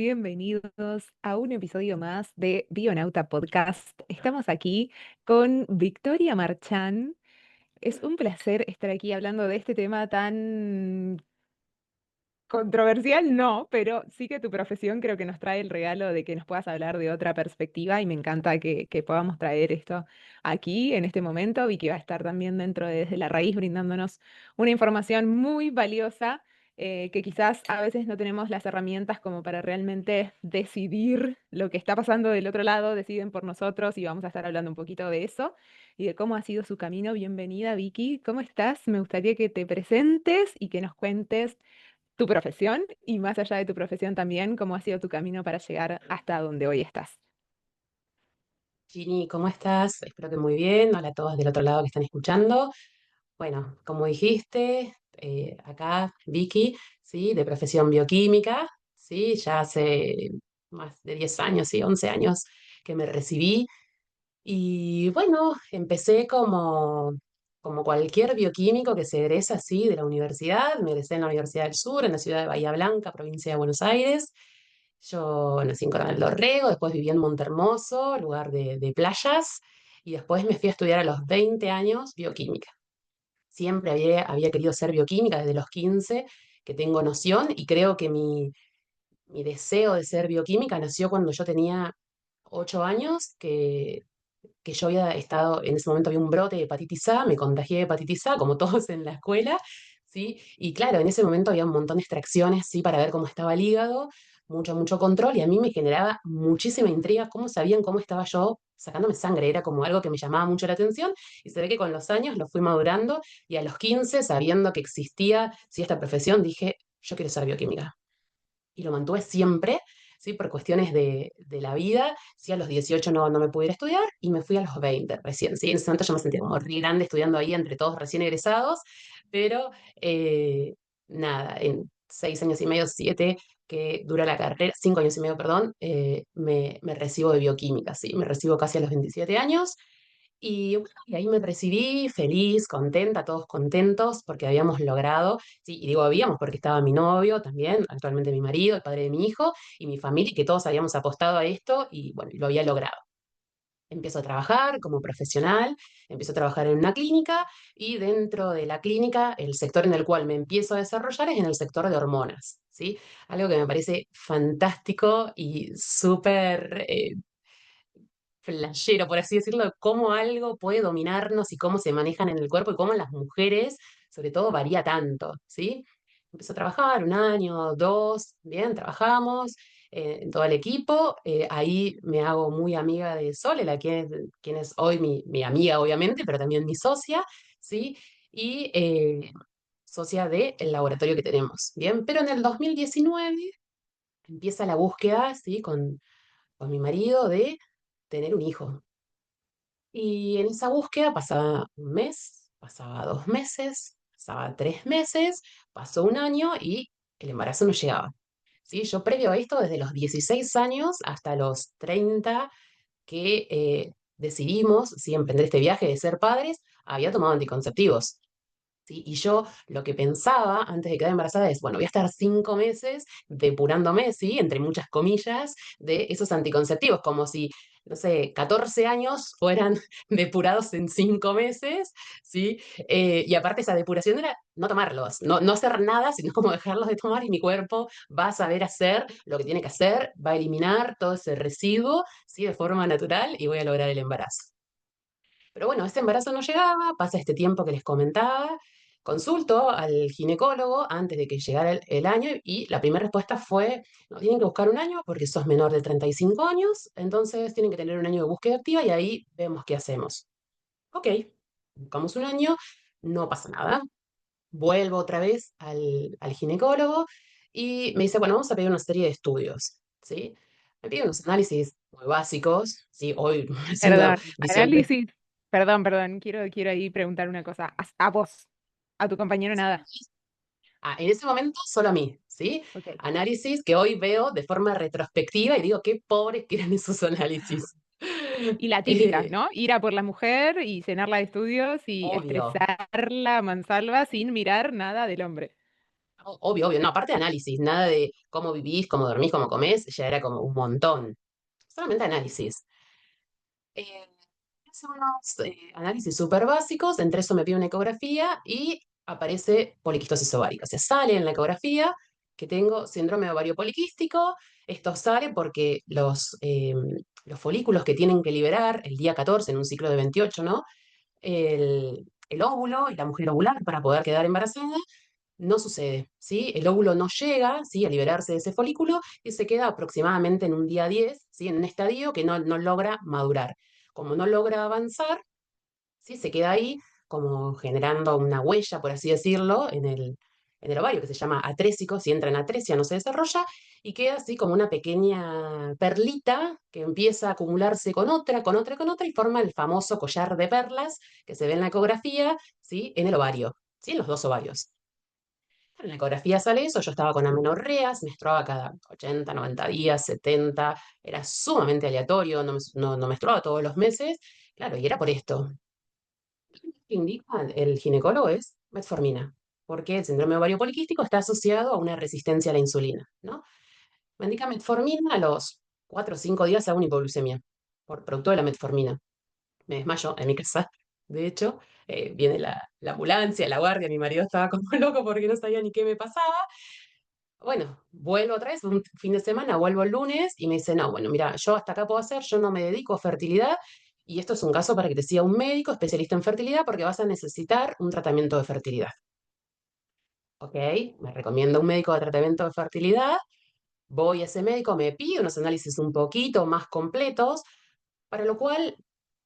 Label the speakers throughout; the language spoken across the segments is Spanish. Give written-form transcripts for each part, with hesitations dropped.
Speaker 1: Bienvenidos a un episodio más de Bionauta Podcast. Estamos aquí con Victoria Marchán. Es un placer estar aquí hablando de este tema tan controversial, no, pero sí que tu profesión creo que nos trae el regalo de que nos puedas hablar de otra perspectiva y me encanta que podamos traer esto aquí en este momento. Vicky va a estar también dentro de Desde la Raíz brindándonos una información muy valiosa, que quizás a veces no tenemos las herramientas como para realmente decidir lo que está pasando del otro lado, deciden por nosotros y vamos a estar hablando un poquito de eso y de cómo ha sido su camino. Bienvenida, Vicky. ¿Cómo estás? Me gustaría que te presentes y que nos cuentes tu profesión y más allá de tu profesión también, cómo ha sido tu camino para llegar hasta donde hoy estás.
Speaker 2: Ginny, ¿cómo estás? Espero que muy bien. Hola a todos del otro lado que están escuchando. Bueno, como dijiste, acá Vicky, ¿sí? De profesión bioquímica, ¿sí? Ya hace más de 10 años, sí, 11 años que me recibí. Y bueno, empecé como cualquier bioquímico que se egresa así de la universidad. Me egresé en la Universidad del Sur, en la ciudad de Bahía Blanca, provincia de Buenos Aires. Yo nací en Coronel Dorrego, después viví en Montermoso, lugar de playas, y después me fui a estudiar a los 20 años bioquímica. Siempre había querido ser bioquímica desde los 15, que tengo noción, y creo que mi deseo de ser bioquímica nació cuando yo tenía 8 años, que yo había estado, en ese momento había un brote de hepatitis A, me contagié de hepatitis A, como todos en la escuela, ¿sí? Y claro, en ese momento había un montón de extracciones, ¿sí? Para ver cómo estaba el hígado, mucho control, y a mí me generaba muchísima intriga cómo sabían cómo estaba yo sacándome sangre, era como algo que me llamaba mucho la atención, y se ve que con los años lo fui madurando, y a los 15, sabiendo que existía, ¿sí? Esta profesión, dije, yo quiero ser bioquímica y lo mantuve siempre, ¿sí? Por cuestiones de la vida. Sí, a los 18 no me pude ir a estudiar y me fui a los 20 recién. ¿Sí? En ese momento yo me sentía como re grande estudiando ahí entre todos recién egresados, pero nada, en 6 años y medio, 7 que dura la carrera, 5 años y medio, perdón, me recibo de bioquímica, ¿sí? Me recibo casi a los 27 años y bueno, y ahí me recibí feliz, contenta, todos contentos porque habíamos logrado, sí, y digo habíamos porque estaba mi novio también, actualmente mi marido, el padre de mi hijo y mi familia, y que todos habíamos apostado a esto y bueno, y lo había logrado. Empiezo a trabajar como profesional, empiezo a trabajar en una clínica y dentro de la clínica el sector en el cual me empiezo a desarrollar es en el sector de hormonas, ¿sí? Algo que me parece fantástico y súper flashero, por así decirlo, de cómo algo puede dominarnos y cómo se manejan en el cuerpo y cómo en las mujeres, sobre todo, varía tanto, ¿sí? Empecé a trabajar 1 año, 2, bien, trabajamos en todo el equipo. Ahí me hago muy amiga de Sole, quien es hoy mi amiga, obviamente, pero también mi socia, ¿sí? Y socia del laboratorio que tenemos, ¿bien? Pero en el 2019 empieza la búsqueda, ¿sí? Con mi marido de tener un hijo. Y en esa búsqueda pasaba 1 mes, pasaba 2 meses, pasaba 3 meses, pasó 1 año y el embarazo no llegaba. ¿Sí? Yo previo a esto, desde los 16 años hasta los 30 que decidimos ¿sí? Emprender este viaje de ser padres, había tomado anticonceptivos. ¿Sí? Y yo lo que pensaba antes de quedar embarazada es, bueno, voy a estar 5 meses depurándome, ¿sí? Entre muchas comillas, de esos anticonceptivos, como si, no sé, 14 años fueran depurados en 5 meses, ¿sí? Y aparte esa depuración era no tomarlos, no hacer nada, sino como dejarlos de tomar y mi cuerpo va a saber hacer lo que tiene que hacer, va a eliminar todo ese residuo, ¿sí? De forma natural y voy a lograr el embarazo. Pero bueno, este embarazo no llegaba, pasa este tiempo que les comentaba, consulto al ginecólogo antes de que llegara el año y la primera respuesta fue, no, tienen que buscar 1 año porque sos menor de 35 años, entonces tienen que tener 1 año de búsqueda activa y ahí vemos qué hacemos. Ok, buscamos 1 año, no pasa nada. Vuelvo otra vez al ginecólogo y me dice, bueno, vamos a pedir una serie de estudios, ¿sí? Me pide unos análisis muy básicos, ¿sí? Hoy haciendo
Speaker 1: Perdón,
Speaker 2: visión.
Speaker 1: análisis. Perdón, quiero ahí preguntar una cosa. A vos, a tu compañero nada.
Speaker 2: En ese momento solo a mí, ¿sí?
Speaker 1: Ok.
Speaker 2: Análisis que hoy veo de forma retrospectiva y digo, qué pobres que eran esos análisis.
Speaker 1: Y la típica,
Speaker 2: Eh,
Speaker 1: ¿no? Ir a por la mujer y llenarla de estudios y
Speaker 2: obvio,
Speaker 1: estresarla a mansalva sin mirar nada del hombre.
Speaker 2: Obvio, obvio, no, aparte de análisis, nada de cómo vivís, cómo dormís, cómo comés, ya era como un montón. Solamente análisis. Eh, Son unos análisis súper básicos, entre eso me pide una ecografía y aparece poliquistosis ovárica. O sea, sale en la ecografía que tengo síndrome de ovario poliquístico. Esto sale porque los folículos que tienen que liberar el día 14 en un ciclo de 28, ¿no? El óvulo y la mujer ovular para poder quedar embarazada, no sucede, ¿sí? El óvulo no llega, ¿sí? A liberarse de ese folículo y se queda aproximadamente en un día 10, ¿sí? En un estadio que no logra madurar. Como no logra avanzar, ¿sí? Se queda ahí como generando una huella, por así decirlo, en el ovario, que se llama atrésico. Si entra en atresia no se desarrolla y queda así como una pequeña perlita que empieza a acumularse con otra, con otra, con otra y forma el famoso collar de perlas que se ve en la ecografía, ¿sí? En el ovario, ¿sí? En los dos ovarios. En la ecografía sale eso, yo estaba con amenorreas, menstruaba cada 80, 90 días, 70, era sumamente aleatorio, no menstruaba todos los meses, claro, y era por esto. Lo que indica el ginecólogo es metformina, porque el síndrome ovario poliquístico está asociado a una resistencia a la insulina, ¿no? Me indica metformina, a los 4 o 5 días hago una hipoglucemia, por producto de la metformina. Me desmayo en mi casa, de hecho, viene la ambulancia, la guardia, mi marido estaba como loco porque no sabía ni qué me pasaba. Bueno, vuelvo otra vez, un fin de semana, vuelvo el lunes y me dice, no, bueno, mira, yo hasta acá puedo hacer, yo no me dedico a fertilidad y esto es un caso para que te siga un médico especialista en fertilidad porque vas a necesitar un tratamiento de fertilidad. ¿Ok? Me recomienda un médico de tratamiento de fertilidad, voy a ese médico, me pide unos análisis un poquito más completos, para lo cual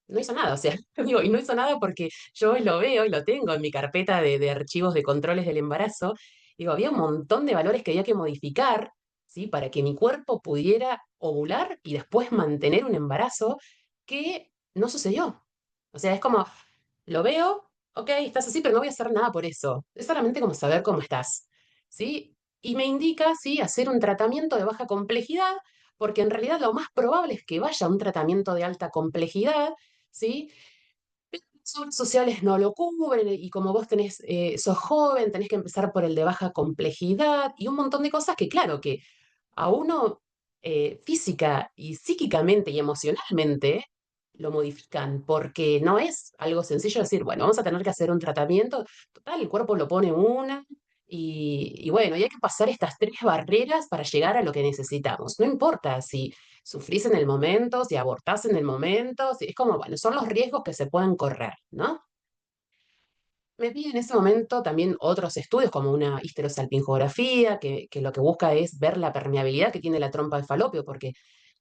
Speaker 2: no hizo nada, o sea, digo, y no hizo nada porque yo lo veo y lo tengo en mi carpeta de archivos de controles del embarazo. Digo, había un montón de valores que había que modificar, ¿sí? Para que mi cuerpo pudiera ovular y después mantener un embarazo que no sucedió. O sea, es como, lo veo, ok, estás así, pero no voy a hacer nada por eso. Es solamente como saber cómo estás, ¿sí? Y me indica, sí, hacer un tratamiento de baja complejidad, porque en realidad lo más probable es que vaya a un tratamiento de alta complejidad, ¿sí? Pero las obras sociales no lo cubren y como vos sos joven, tenés que empezar por el de baja complejidad y un montón de cosas que, claro, que a uno física y psíquicamente y emocionalmente lo modifican, porque no es algo sencillo decir, bueno, vamos a tener que hacer un tratamiento, total, el cuerpo lo pone una, y bueno, y hay que pasar estas tres barreras para llegar a lo que necesitamos. No importa si sufrís en el momento, si abortás en el momento, es como, bueno, son los riesgos que se pueden correr, ¿no? Me vi en ese momento también otros estudios como una histerosalpingografía, que lo que busca es ver la permeabilidad que tiene la trompa de falopio, porque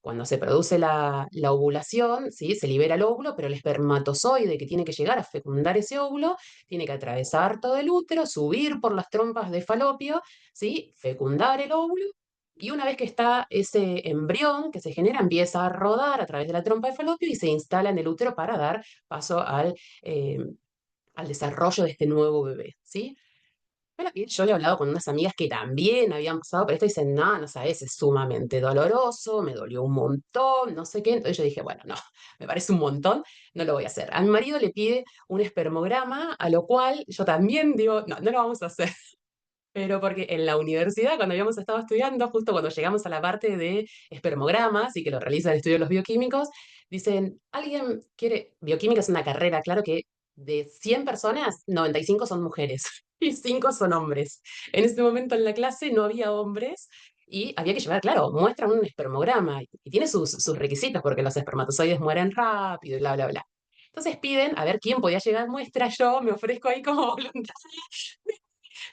Speaker 2: cuando se produce la ovulación, ¿sí? Se libera el óvulo, pero el espermatozoide que tiene que llegar a fecundar ese óvulo tiene que atravesar todo el útero, subir por las trompas de falopio, ¿sí? Fecundar el óvulo. Y una vez que está ese embrión que se genera, empieza a rodar a través de la trompa de falopio y se instala en el útero para dar paso eh, al desarrollo de este nuevo bebé, ¿sí? Pero aquí yo he hablado con unas amigas que también habían pasado por esto y dicen, no, no sabes, es sumamente doloroso, me dolió un montón, no sé qué. Entonces yo dije, bueno, no, me parece un montón, no lo voy a hacer. A mi marido le pide un espermograma, a lo cual yo también digo, no, no lo vamos a hacer. Pero porque en la universidad, cuando habíamos estado estudiando, justo cuando llegamos a la parte de espermogramas y que lo realiza el estudio de los bioquímicos, dicen, ¿alguien quiere? Bioquímica es una carrera, claro que de 100 personas, 95 son mujeres y 5 son hombres. En este momento en la clase no había hombres y había que llevar, claro, muestran un espermograma y tiene sus requisitos porque los espermatozoides mueren rápido y bla, bla, bla. Entonces piden a ver quién podía llegar a muestra. Yo me ofrezco ahí como voluntaria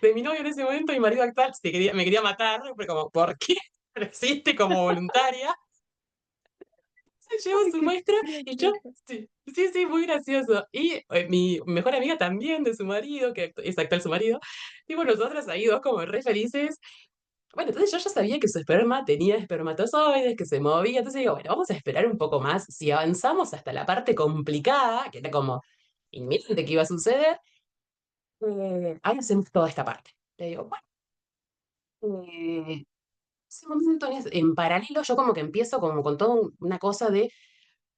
Speaker 2: de mi novio en ese momento, mi marido actual, me quería matar, fue como, ¿por qué resiste como voluntaria? Se llevó
Speaker 1: Ay,
Speaker 2: su
Speaker 1: qué
Speaker 2: muestra y yo,
Speaker 1: gracioso.
Speaker 2: sí, sí, sí, muy gracioso. Y mi mejor amiga también de su marido, que es actual su marido, tipo, nosotras ahí dos como re felices. Bueno, entonces yo ya sabía que su esperma tenía espermatozoides, que se movía, entonces digo, bueno, vamos a esperar un poco más. Si avanzamos hasta la parte complicada, que era como inminente que iba a suceder, ahí hacemos toda esta parte. Le digo, bueno, ese momento en paralelo yo como que empiezo como con toda una cosa de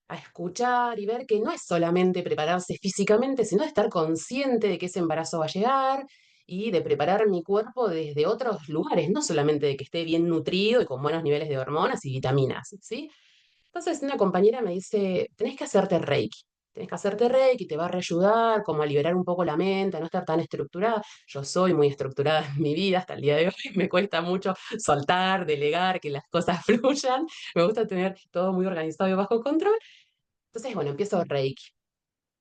Speaker 2: a escuchar y ver que no es solamente prepararse físicamente, sino estar consciente de que ese embarazo va a llegar y de preparar mi cuerpo desde otros lugares, no solamente de que esté bien nutrido y con buenos niveles de hormonas y vitaminas, ¿sí? Entonces una compañera me dice, tenés que hacerte Reiki, te va a reayudar como a liberar un poco la mente, a no estar tan estructurada. Yo soy muy estructurada en mi vida hasta el día de hoy, me cuesta mucho soltar, delegar, que las cosas fluyan, me gusta tener todo muy organizado y bajo control. Entonces, bueno, empiezo Reiki.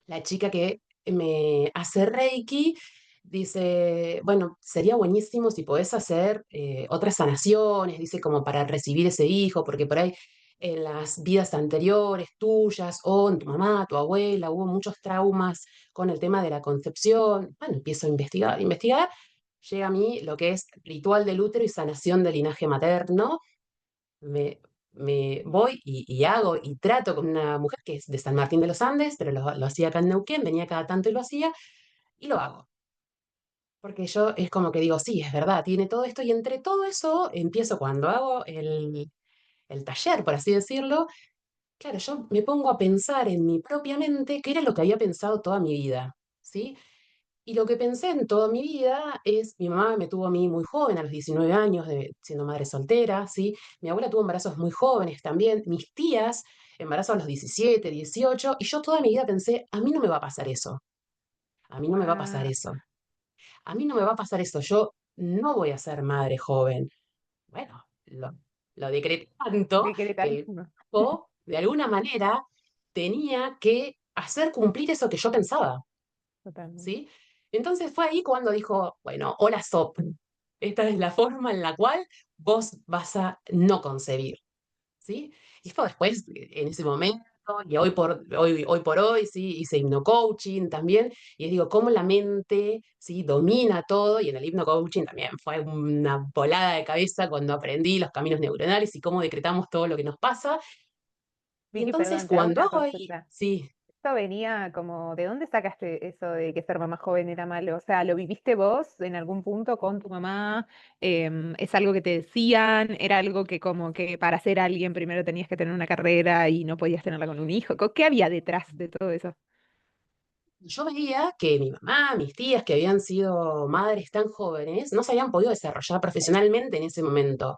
Speaker 2: La chica que me hace Reiki dice, bueno, sería buenísimo si podés hacer otras sanaciones, dice, como para recibir ese hijo, porque por ahí en las vidas anteriores tuyas o en tu mamá, tu abuela, hubo muchos traumas con el tema de la concepción. Bueno, empiezo a investigar, investigar. Llega a mí lo que es ritual del útero y sanación del linaje materno. Me voy y hago y trato con una mujer que es de San Martín de los Andes, pero lo hacía acá en Neuquén, venía cada tanto y lo hacía, y lo hago. Porque yo es como que digo, sí, es verdad, tiene todo esto, y entre todo eso empiezo cuando hago el taller, por así decirlo, claro, yo me pongo a pensar en mi propia mente qué era lo que había pensado toda mi vida, ¿sí? Y lo que pensé en toda mi vida es, mi mamá me tuvo a mí muy joven, a los 19 años, siendo madre soltera, ¿sí? Mi abuela tuvo embarazos muy jóvenes también, mis tías, embarazos a los 17, 18, y yo toda mi vida pensé, a mí no me va a pasar eso, a mí no me va a pasar
Speaker 1: Guau,
Speaker 2: eso, a mí no me va a pasar eso, yo no voy a ser madre joven. Bueno, lo decreté tanto que el
Speaker 1: decretadísimo.
Speaker 2: cuerpo, de alguna manera, tenía que hacer cumplir eso que yo pensaba.
Speaker 1: Totalmente.
Speaker 2: ¿Sí? Entonces fue ahí cuando dijo, bueno, hola SOP, esta es la forma en la cual vos vas a no concebir, ¿sí? Y esto después, en ese momento, y hoy por hoy, ¿sí? Hice hipnocoaching también, y digo, cómo la mente, ¿sí? Domina todo, y en el hipnocoaching también fue una volada de cabeza cuando aprendí los caminos neuronales y cómo decretamos todo lo que nos pasa. Y
Speaker 1: Vicky,
Speaker 2: entonces
Speaker 1: perdón, te hago
Speaker 2: cuando
Speaker 1: una
Speaker 2: hago ahí,
Speaker 1: consulta.
Speaker 2: sí.
Speaker 1: Esto venía como, ¿de dónde sacaste eso de que ser mamá joven era malo? O sea, ¿lo viviste vos en algún punto con tu mamá? ¿Es algo que te decían? ¿Era algo que como que para ser alguien primero tenías que tener una carrera y no podías tenerla con un hijo? ¿Qué había detrás de todo eso?
Speaker 2: Yo veía que mi mamá, mis tías, que habían sido madres tan jóvenes, no se habían podido desarrollar profesionalmente en ese momento.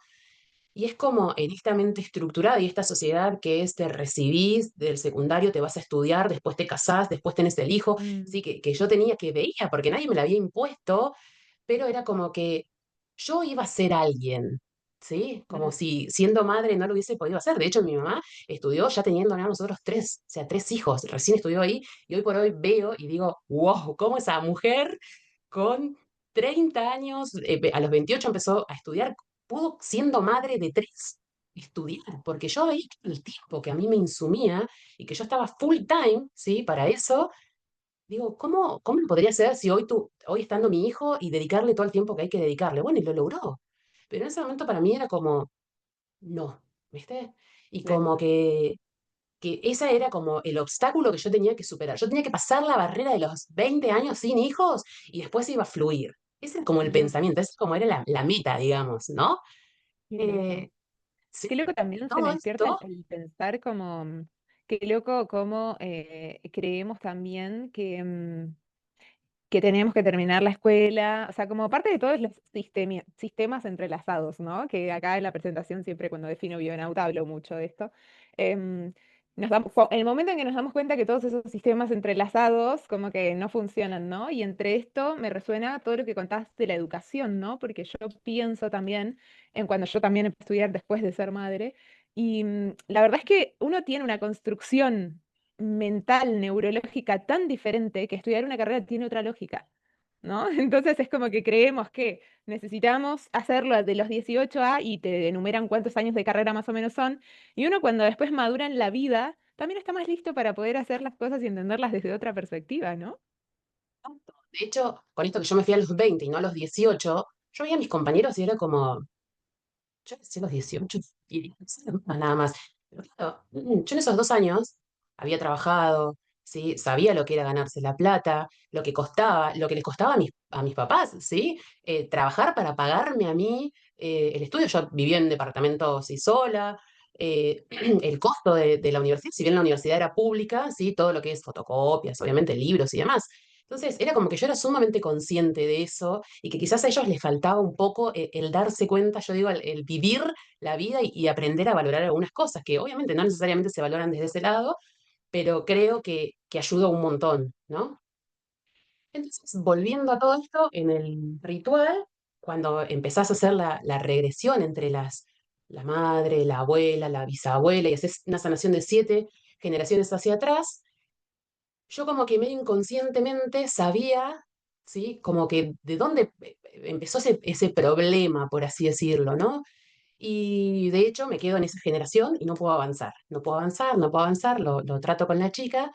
Speaker 2: Y es como en esta mente estructurada y esta sociedad que es te recibís del secundario, te vas a estudiar, después te casás, después tenés el hijo,
Speaker 1: Mm,
Speaker 2: sí, que yo tenía que veía, porque nadie me lo había impuesto, pero era como que yo iba a ser alguien, ¿sí? Como
Speaker 1: mm,
Speaker 2: si siendo madre no lo hubiese podido hacer. De hecho, mi mamá estudió ya teniendo a nosotros tres, o sea, tres hijos, recién estudió ahí, y hoy por hoy veo y digo, wow, ¿cómo esa mujer con 30 años, a los 28 empezó a estudiar, pudo, siendo madre de tres, estudiar? Porque yo veía que el tiempo que a mí me insumía y que yo estaba full time, ¿sí? Para eso, digo, ¿cómo lo podría hacer si hoy estando mi hijo y dedicarle todo el tiempo que hay que dedicarle? Bueno, y lo logró. Pero en ese momento para mí era como, no, ¿viste? Y
Speaker 1: sí,
Speaker 2: como que ese era como el obstáculo que yo tenía que superar. Yo tenía que pasar la barrera de los 20 años sin hijos y después iba a fluir. Ese era como el
Speaker 1: ujú,
Speaker 2: pensamiento, esa es como era la meta, digamos, ¿no?
Speaker 1: qué loco.
Speaker 2: Eh, sí,
Speaker 1: Qué loco
Speaker 2: y
Speaker 1: también se me
Speaker 2: todo
Speaker 1: despierta
Speaker 2: esto,
Speaker 1: el pensar como, qué loco cómo creemos también que tenemos que terminar la escuela, o sea, como parte de todos los sistemas entrelazados, ¿no? Que acá en la presentación siempre cuando defino bionauta hablo mucho de esto. Em, el momento en que nos damos cuenta que todos esos sistemas entrelazados como que no funcionan, ¿no? Y entre esto me resuena todo lo que contaste de la educación, ¿no? Porque yo pienso también en cuando yo también empecé a estudiar después de ser madre, y la verdad es que uno tiene una construcción mental, neurológica tan diferente que estudiar una carrera tiene otra lógica, ¿no? Entonces es como que creemos que necesitamos hacerlo de los 18 a y te enumeran cuántos años de carrera más o menos son, y uno cuando después madura en la vida también está más listo para poder hacer las cosas y entenderlas desde otra perspectiva, ¿no?
Speaker 2: de hecho, con esto que yo me fui a los 20 y no a los 18, yo veía a mis compañeros y era como, yo empecé a los 18 y nada más. Pero claro, yo en esos 2 años había trabajado, ¿sí? Sabía lo que era ganarse la plata, lo que costaba, lo que les costaba a mis papás, ¿sí? Trabajar para pagarme a mí el estudio. Yo vivía en departamento sí, sola. El costo de la universidad, si bien la universidad era pública, ¿sí? Todo lo que es fotocopias, obviamente libros y demás. Entonces era como que yo era sumamente consciente de eso y que quizás a ellos les faltaba un poco el darse cuenta, yo digo, el vivir la vida y aprender a valorar algunas cosas que obviamente no necesariamente se valoran desde ese lado, pero creo que ayuda un montón, ¿no? Entonces, volviendo a todo esto, en el ritual, cuando empezás a hacer la regresión entre la madre, la abuela, la bisabuela, y haces una sanación de 7 generaciones hacia atrás, yo como que medio inconscientemente sabía, ¿sí? Como que de dónde empezó ese problema, por así decirlo, ¿no? Y de hecho me quedo en esa generación y no puedo avanzar, no puedo avanzar, no puedo avanzar, lo trato con la chica,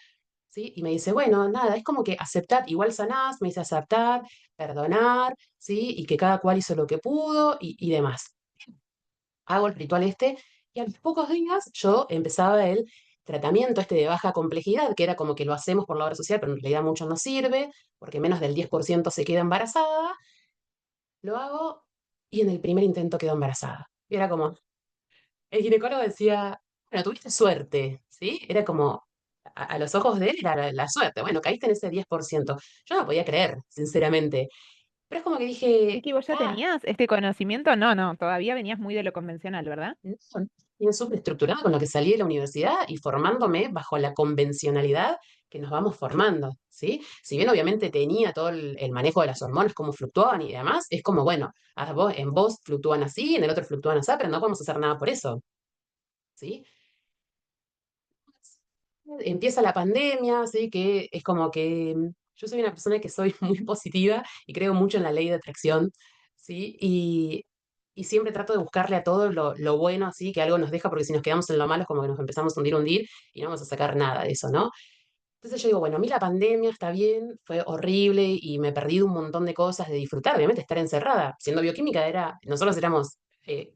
Speaker 2: ¿sí? Y me dice, bueno, nada, es como que aceptar, igual sanás, me dice aceptar, perdonar, ¿sí? Y que cada cual hizo lo que pudo y demás. Hago el ritual este y a los pocos días yo empezaba el tratamiento este de baja complejidad, que era como que lo hacemos por la obra social, pero en realidad mucho no sirve, porque menos del 10% se queda embarazada, lo hago y en el primer intento quedo embarazada. Y era como, el ginecólogo decía, bueno, tuviste suerte, ¿sí? Era como, a los ojos de él era la suerte. Bueno, caíste en ese 10%. Yo no podía creer, sinceramente. Pero es como que dije,
Speaker 1: Vicky, ¿vos ya
Speaker 2: ah,
Speaker 1: tenías este conocimiento? No, no, todavía venías muy de lo convencional, ¿verdad?
Speaker 2: no, no, bien súper estructurada con lo que salí de la universidad y formándome bajo la convencionalidad que nos vamos formando, ¿sí? Si bien obviamente tenía todo el manejo de las hormonas, cómo fluctuaban y demás, es como, bueno, en vos fluctúan así, en el otro fluctúan así, pero no podemos hacer nada por eso, ¿sí? Empieza la pandemia, ¿sí? Que es como que yo soy una persona que soy muy positiva y creo mucho en la ley de atracción, ¿sí? Y siempre trato de buscarle a todo lo bueno, así, que algo nos deja, porque si nos quedamos en lo malo es como que nos empezamos a hundir y no vamos a sacar nada de eso, ¿no? Entonces yo digo, bueno, a mí la pandemia está bien, fue horrible y me perdí de un montón de cosas, de disfrutar, obviamente, estar encerrada. Siendo bioquímica era, nosotros éramos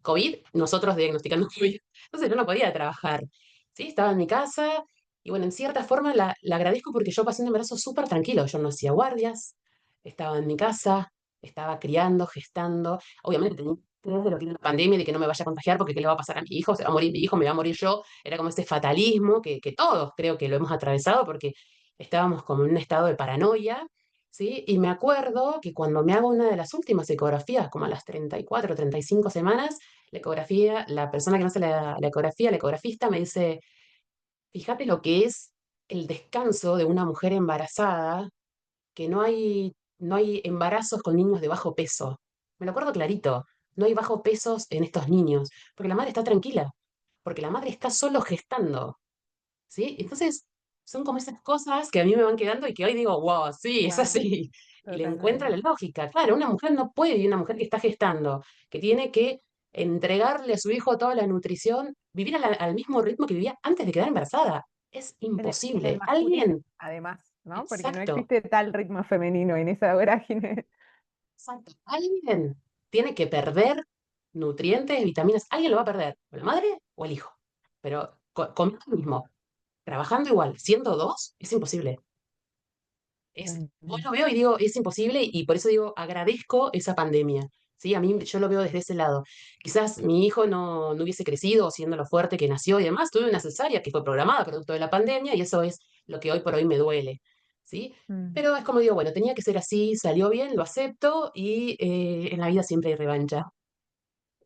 Speaker 2: COVID, nosotros diagnosticando COVID. Entonces yo no podía trabajar, ¿sí? Estaba en mi casa y bueno, en cierta forma la agradezco porque yo pasé un embarazo súper tranquilo. Yo no hacía guardias, estaba en mi casa, estaba criando, gestando. Obviamente tenía estrés de lo que era la pandemia y de que no me vaya a contagiar porque qué le va a pasar a mi hijo, se va a morir mi hijo, me va a morir yo. Era como ese fatalismo que todos creo que lo hemos atravesado porque estábamos como en un estado de paranoia, ¿sí? Y me acuerdo que cuando me hago una de las últimas ecografías, como a las 34, 35 semanas, la ecografía, la persona que me hace la ecografía, el ecografista, me dice, fíjate lo que es el descanso de una mujer embarazada, que no hay embarazos con niños de bajo peso. Me lo acuerdo clarito, no hay bajo pesos en estos niños, porque la madre está tranquila, porque la madre está solo gestando. ¿Sí? Entonces, son como esas cosas que a mí me van quedando y que hoy digo, wow, sí, es
Speaker 1: Wow,
Speaker 2: así. Y le encuentra la
Speaker 1: totalmente.
Speaker 2: lógica. Claro, una mujer no puede, y una mujer que está gestando, que tiene que entregarle a su hijo toda la nutrición, vivir al mismo ritmo que vivía antes de quedar embarazada. Es
Speaker 1: En el
Speaker 2: imposible.
Speaker 1: masculino,
Speaker 2: Alguien,
Speaker 1: además, ¿no? Porque no
Speaker 2: exacto,
Speaker 1: existe tal ritmo femenino en esa vorágine.
Speaker 2: exacto, alguien tiene que perder nutrientes, vitaminas. Alguien lo va a perder, o la madre o el hijo. Pero con lo mismo, trabajando igual, siendo dos, es imposible. Hoy
Speaker 1: Mm,
Speaker 2: lo veo y digo, es imposible y por eso digo, agradezco esa pandemia. ¿Sí? A mí yo lo veo desde ese lado. Quizás mi hijo no hubiese crecido siendo lo fuerte que nació y demás. Tuve una cesárea que fue programada producto de la pandemia y eso es lo que hoy por hoy me duele. ¿Sí?
Speaker 1: mm,
Speaker 2: Pero es como digo, bueno, tenía que ser así, salió bien, lo acepto y en la vida siempre hay revancha.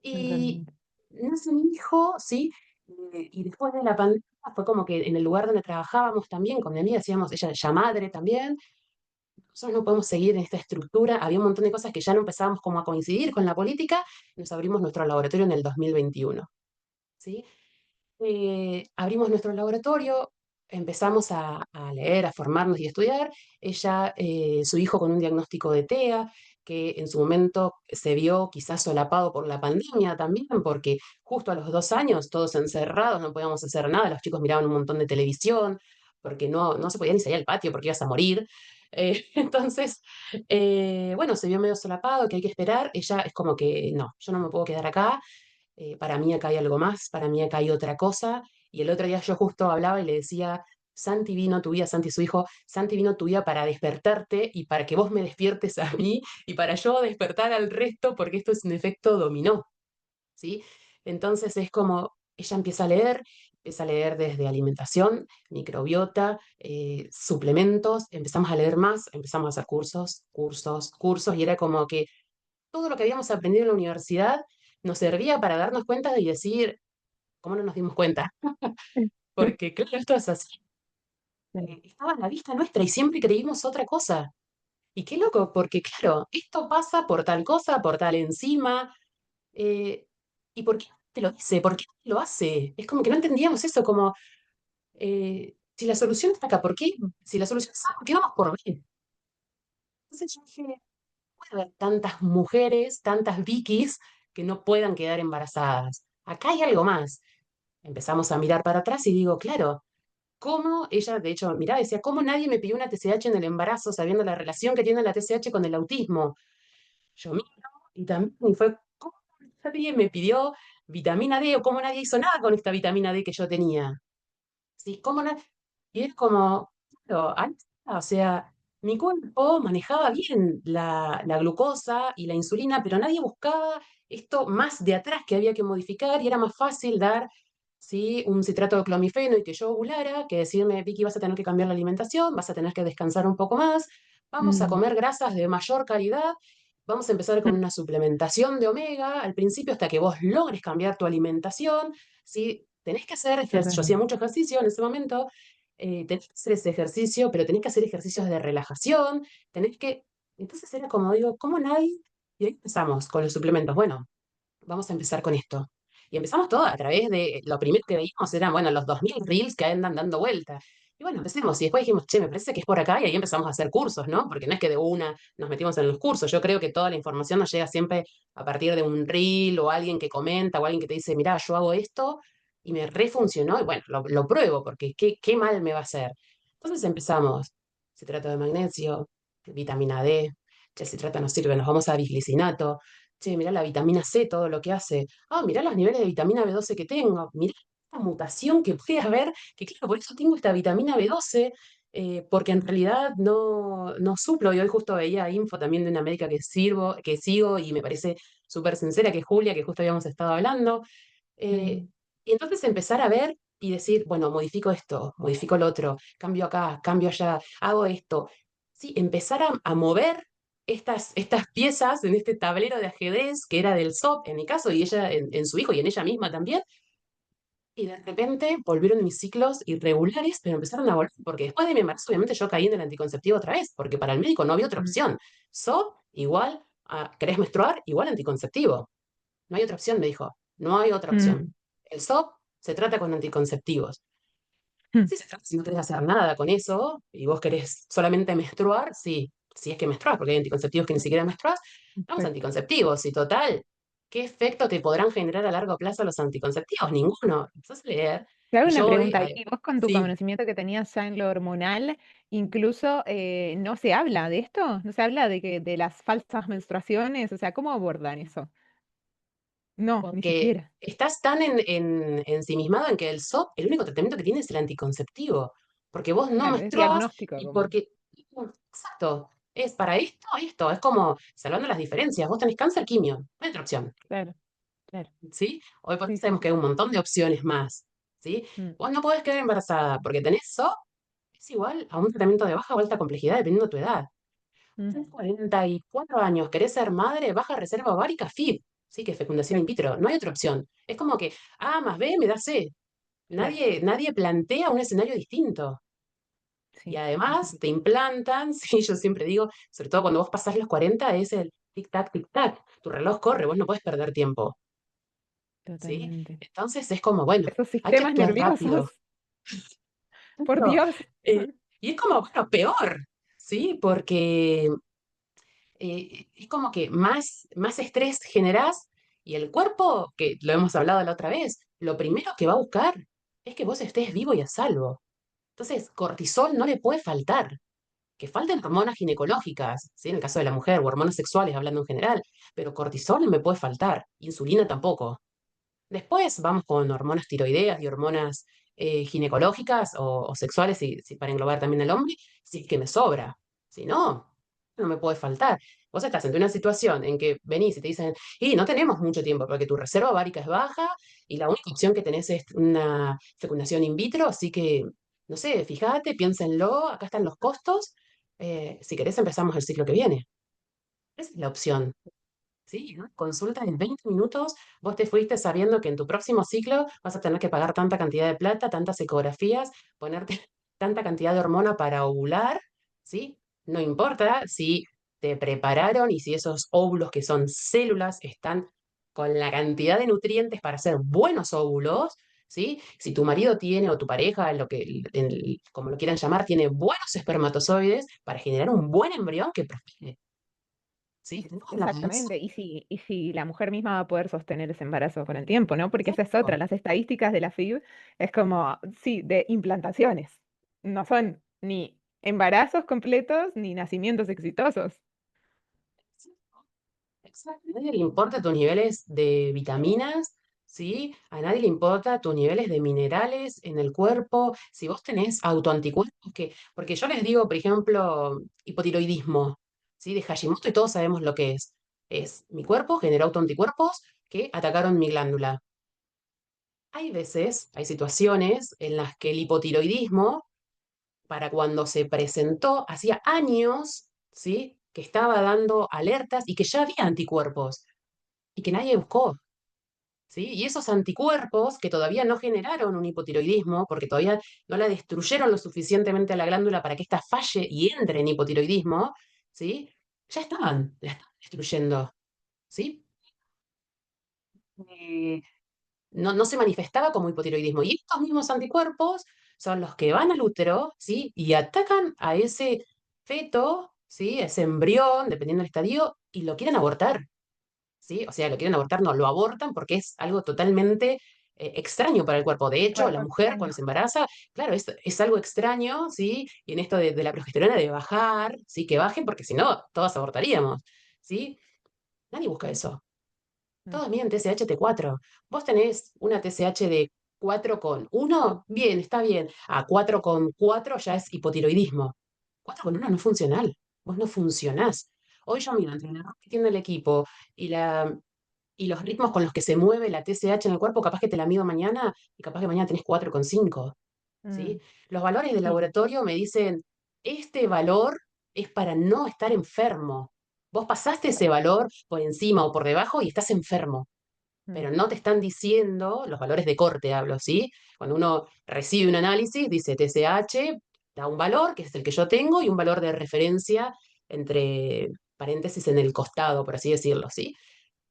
Speaker 2: Y
Speaker 1: totalmente.
Speaker 2: nace mi hijo, ¿sí? Y después de la pandemia fue como que en el lugar donde trabajábamos también, con mi amiga, hacíamos, ella ya madre también, nosotros no podemos seguir en esta estructura, había un montón de cosas que ya no empezábamos como a coincidir con la política, nos abrimos nuestro laboratorio en el 2021, ¿sí? Abrimos nuestro laboratorio, empezamos a leer, a formarnos y a estudiar. Ella, su hijo con un diagnóstico de TEA, que en su momento se vio quizás solapado por la pandemia también, porque justo a los 2 años, todos encerrados, no podíamos hacer nada, los chicos miraban un montón de televisión, porque no se podía ni salir al patio porque ibas a morir. Entonces, bueno, se vio medio solapado, que hay que esperar. Ella es como que, no, yo no me puedo quedar acá, para mí acá hay algo más, para mí acá hay otra cosa. Y el otro día yo justo hablaba y le decía, Santi vino tu vida, Santi su hijo, Santi vino tu vida para despertarte y para que vos me despiertes a mí y para yo despertar al resto, porque esto es un efecto dominó, ¿sí? Entonces es como, ella empieza a leer, Empecé a leer desde alimentación, microbiota, suplementos, empezamos a leer más, empezamos a hacer cursos, cursos, cursos, y era como que todo lo que habíamos aprendido en la universidad nos servía para darnos cuenta y decir, ¿cómo no nos dimos cuenta? Porque claro, esto es así. Estaba a la vista nuestra y siempre creímos otra cosa. Y qué loco, porque claro, esto pasa por tal cosa, por tal enzima. eh, ¿Y por qué te lo dice? ¿Por qué lo hace? Es como que no entendíamos eso, como si la solución está acá, ¿por qué? Si la solución está, ¿por qué vamos por B? Entonces yo dije, no puede haber tantas mujeres, tantas Vikis que no puedan quedar embarazadas. Acá hay algo más. Empezamos a mirar para atrás y digo, claro, ¿cómo ella, de hecho, mirá, decía, ¿cómo nadie me pidió una TCH en el embarazo sabiendo la relación que tiene la TCH con el autismo? Yo miro y también y fue, ¿cómo nadie me pidió vitamina D o cómo nadie hizo nada con esta vitamina D que yo tenía? ¿Sí? ¿Cómo y es como, claro, ahí está, o sea, mi cuerpo manejaba bien la glucosa y la insulina, pero nadie buscaba esto más de atrás que había que modificar y era más fácil dar, ¿sí? Un citrato de clomifeno y que yo ovulara, que decirme, Vicky, vas a tener que cambiar la alimentación, vas a tener que descansar un poco más, vamos a
Speaker 1: Mm,
Speaker 2: comer grasas de mayor calidad, vamos a empezar con una suplementación de omega al principio hasta que vos logres cambiar tu alimentación, ¿sí? Tenés que hacer ejercicio, yo hacía
Speaker 1: totalmente.
Speaker 2: mucho ejercicio en ese momento, tenés que hacer ese ejercicio, pero tenés que hacer ejercicios de relajación, tenés que... Entonces era como digo, ¿cómo nadie? Y ahí empezamos con los suplementos. Bueno, vamos a empezar con esto. Y empezamos todo a través de, lo primero que veíamos eran, bueno, los 2000 reels que andan dando vuelta. Y bueno, empecemos. Y después dijimos, che, me parece que es por acá. Y ahí empezamos a hacer cursos, ¿no? Porque no es que de una nos metimos en los cursos. Yo creo que toda la información nos llega siempre a partir de un reel o alguien que comenta o alguien que te dice, mirá, yo hago esto y me refuncionó. Y bueno, lo pruebo porque qué mal me va a hacer. Entonces empezamos. Se trata de magnesio, vitamina D. Ya se trata, no sirve, nos vamos a bisglicinato. Che, mirá la vitamina C, todo lo que hace. Ah, mirá los niveles de vitamina B12 que tengo. Mirá esta mutación que puede haber, que claro, por eso tengo esta vitamina B12, porque en realidad no suplo. Y hoy justo veía info también de una médica que sigo y me parece súper sincera, que es Julia, que justo habíamos estado hablando. Eh,
Speaker 1: Sí.
Speaker 2: y entonces empezar a ver y decir, bueno, modifico esto, modifico lo otro, cambio acá, cambio allá, hago esto. Sí, empezar a mover estas piezas en este tablero de ajedrez que era del SOP, en mi caso, y ella en su hijo y en ella misma también. Y de repente volvieron mis ciclos irregulares, pero empezaron a volver, porque después de mi embarazo, obviamente yo caí en el anticonceptivo otra vez, porque para el médico no había otra
Speaker 1: Mm,
Speaker 2: opción. SOP igual a, ¿querés menstruar? Igual anticonceptivo. No hay otra opción, me dijo. No hay otra opción.
Speaker 1: mm,
Speaker 2: El SOP se trata con anticonceptivos.
Speaker 1: mm,
Speaker 2: Sí, se trata si no querés hacer nada con eso y vos querés solamente menstruar, sí, si es que menstruas, porque hay anticonceptivos que ni siquiera menstruas, vamos a
Speaker 1: Perfecto.
Speaker 2: anticonceptivos. Y total, ¿qué efecto te podrán generar a largo plazo los anticonceptivos? Ninguno. Empezás a leer
Speaker 1: Te hago
Speaker 2: y
Speaker 1: una
Speaker 2: yo voy
Speaker 1: pregunta,
Speaker 2: a...
Speaker 1: Vicky. Vos con tu
Speaker 2: Sí,
Speaker 1: conocimiento que tenías ya en lo hormonal, incluso no se habla de esto, no se habla de que de las falsas menstruaciones, o sea, ¿cómo abordan eso? No, ni
Speaker 2: porque
Speaker 1: siquiera.
Speaker 2: estás tan ensimismado en que el SOP, el único tratamiento que tiene es el anticonceptivo, porque vos no
Speaker 1: Claro, es
Speaker 2: menstruás
Speaker 1: diagnóstico
Speaker 2: y
Speaker 1: como.
Speaker 2: porque, exacto, es para esto, es como salvando las diferencias, vos tenés cáncer, quimio, no hay otra opción,
Speaker 1: Claro, claro.
Speaker 2: ¿sí? Hoy por hoy
Speaker 1: Sí, sí,
Speaker 2: sabemos que
Speaker 1: sí.
Speaker 2: hay un montón de opciones más, ¿sí?
Speaker 1: Mm,
Speaker 2: Vos no podés quedar embarazada porque tenés SOP, es igual a un tratamiento de baja o alta complejidad dependiendo de tu edad.
Speaker 1: mm,
Speaker 2: Tienes 44 años, querés ser madre, baja reserva ovárica, FIV, sí, que es fecundación in
Speaker 1: exacto,
Speaker 2: vitro, no hay otra opción. Es como que A más B me da C.
Speaker 1: claro.
Speaker 2: Nadie plantea un escenario distinto. Y
Speaker 1: Sí, sí, sí,
Speaker 2: además
Speaker 1: sí.
Speaker 2: te implantan, sí, yo siempre digo, sobre todo cuando vos pasás los 40, es el tic-tac, tic-tac. Tu reloj corre, vos no podés perder tiempo, ¿sí?
Speaker 1: Totalmente.
Speaker 2: Entonces es como, bueno,
Speaker 1: Esos
Speaker 2: hay que
Speaker 1: sistemas
Speaker 2: actuar rápido.
Speaker 1: nerviosos, por Dios.
Speaker 2: Y es como, bueno, peor, ¿sí? Porque es como que más estrés generás y el cuerpo, que lo hemos hablado la otra vez, lo primero que va a buscar es que vos estés vivo y a salvo. Entonces, cortisol no le puede faltar. Que falten hormonas ginecológicas, ¿sí? En el caso de la mujer, o hormonas sexuales, hablando en general, pero cortisol no me puede faltar, insulina tampoco. Después vamos con hormonas tiroideas y hormonas ginecológicas o sexuales, para englobar también al hombre, si es que me sobra. Si no, no me puede faltar. Vos estás ante una situación en que venís y te dicen, y no tenemos mucho tiempo porque tu reserva ovárica es baja y la única opción que tenés es una fecundación in vitro, así que, no sé, fíjate, piénsenlo, acá están los costos, si querés empezamos el ciclo que viene. Esa es la opción. Sí, ¿no? Consulta en 20 minutos, vos te fuiste sabiendo que en tu próximo ciclo vas a tener que pagar tanta cantidad de plata, tantas ecografías, ponerte tanta cantidad de hormona para ovular, ¿sí? No importa si te prepararon y si esos óvulos que son células están con la cantidad de nutrientes para ser buenos óvulos, ¿sí? Si tu marido tiene o tu pareja, lo que, como lo quieran llamar, tiene buenos espermatozoides para generar un buen embrión que prospere. ¿Sí? No hablamos.
Speaker 1: Exactamente, y si la mujer misma va a poder sostener ese embarazo con el tiempo, ¿no? Porque esa es otra, las estadísticas de la FIB es como, sí, de implantaciones, no son ni embarazos completos ni nacimientos exitosos.
Speaker 2: Exacto. A nadie le importa tus niveles de vitaminas, ¿sí? A nadie le importa tus niveles de minerales en el cuerpo. Si vos tenés autoanticuerpos, que, porque yo les digo, por ejemplo, hipotiroidismo, ¿sí? De Hashimoto y todos sabemos lo que es. Es mi cuerpo generó autoanticuerpos que atacaron mi glándula. Hay veces, hay situaciones en las que el hipotiroidismo, para cuando se presentó, hacía años, ¿sí? Que estaba dando alertas y que ya había anticuerpos y que nadie buscó, ¿sí? Y esos anticuerpos que todavía no generaron un hipotiroidismo, porque todavía no la destruyeron lo suficientemente a la glándula para que ésta falle y entre en hipotiroidismo, ¿sí? Ya estaban, la estaban destruyendo, ¿sí? Eh, no se manifestaba como hipotiroidismo. Y estos mismos anticuerpos son los que van al útero, ¿sí? Y atacan a ese feto, ¿sí? Ese embrión, dependiendo del estadio, y lo quieren abortar. ¿Sí? O sea, lo quieren abortar, no, lo abortan porque es algo totalmente extraño para el cuerpo. De hecho, la
Speaker 1: Cuerpo
Speaker 2: mujer
Speaker 1: extraño.
Speaker 2: cuando se embaraza, claro, es algo extraño, ¿sí? Y en esto de la progesterona de bajar, ¿sí? Que bajen porque si no, todas abortaríamos, ¿sí? Nadie busca eso.
Speaker 1: Mm,
Speaker 2: Todos miden TSH de 4. Vos tenés una TSH de 4,1, bien, está bien. A 4,4 ya es hipotiroidismo. 4,1 no es funcional. Vos no funcionás. Hoy yo miro entre el error que tiene el equipo y y los ritmos con los que se mueve la TSH en el cuerpo, capaz que te la mido mañana y capaz que mañana tenés 4,5,
Speaker 1: mm,
Speaker 2: ¿sí? Los valores del
Speaker 1: sí,
Speaker 2: laboratorio me dicen, este valor es para no estar enfermo. Vos pasaste ese valor por encima o por debajo y estás enfermo,
Speaker 1: mm,
Speaker 2: pero no te están diciendo, los valores de corte hablo, ¿sí? Cuando uno recibe un análisis, dice TSH, da un valor, que es el que yo tengo, y un valor de referencia entre paréntesis en el costado, por así decirlo, ¿sí?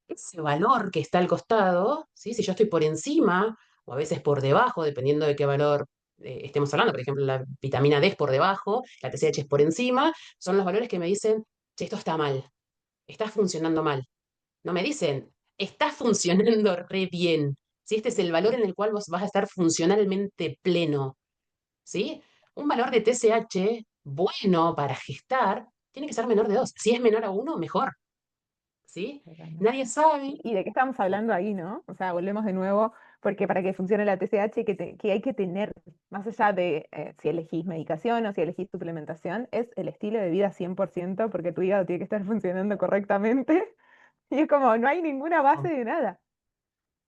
Speaker 2: Ese valor que está al costado, ¿sí? Si yo estoy por encima o a veces por debajo, dependiendo de qué valor estemos hablando, por ejemplo, la vitamina D es por debajo, la TSH es por encima, son los valores que me dicen, che, esto está mal, está funcionando mal. No me dicen, está funcionando re bien. Si este es el valor en el cual vos vas a estar funcionalmente pleno, ¿sí? Un valor de TSH bueno para gestar tiene que ser menor de 2. Si es menor a 1, mejor, ¿sí?
Speaker 1: totalmente.
Speaker 2: Nadie sabe.
Speaker 1: ¿Y de qué estamos hablando ahí, no? O sea, volvemos de nuevo, porque para que funcione la TSH, que hay que tener, más allá de si elegís medicación o si elegís suplementación, es el estilo de vida 100%, porque tu hígado tiene que estar funcionando correctamente. Y es como, no hay ninguna base de nada.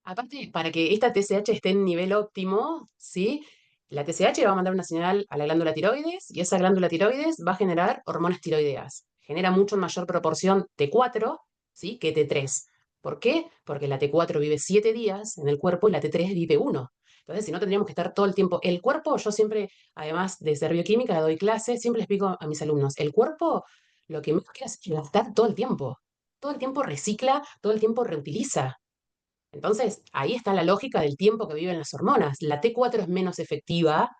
Speaker 2: Aparte, para que esta TSH esté en nivel óptimo, ¿sí? La TSH va a mandar una señal a la glándula tiroides y esa glándula tiroides va a generar hormonas tiroideas. Genera mucho mayor proporción T4, ¿sí? Que T3. ¿Por qué? Porque la T4 vive 7 días en el cuerpo y la T3 vive 1. Entonces, si no, tendríamos que estar todo el tiempo. El cuerpo, yo siempre, además de ser bioquímica, doy clases, siempre les explico a mis alumnos, el cuerpo lo que menos quiere es gastar todo el tiempo. Todo el tiempo recicla, todo el tiempo reutiliza. Entonces, ahí está la lógica del tiempo que viven las hormonas. La T4 es menos efectiva,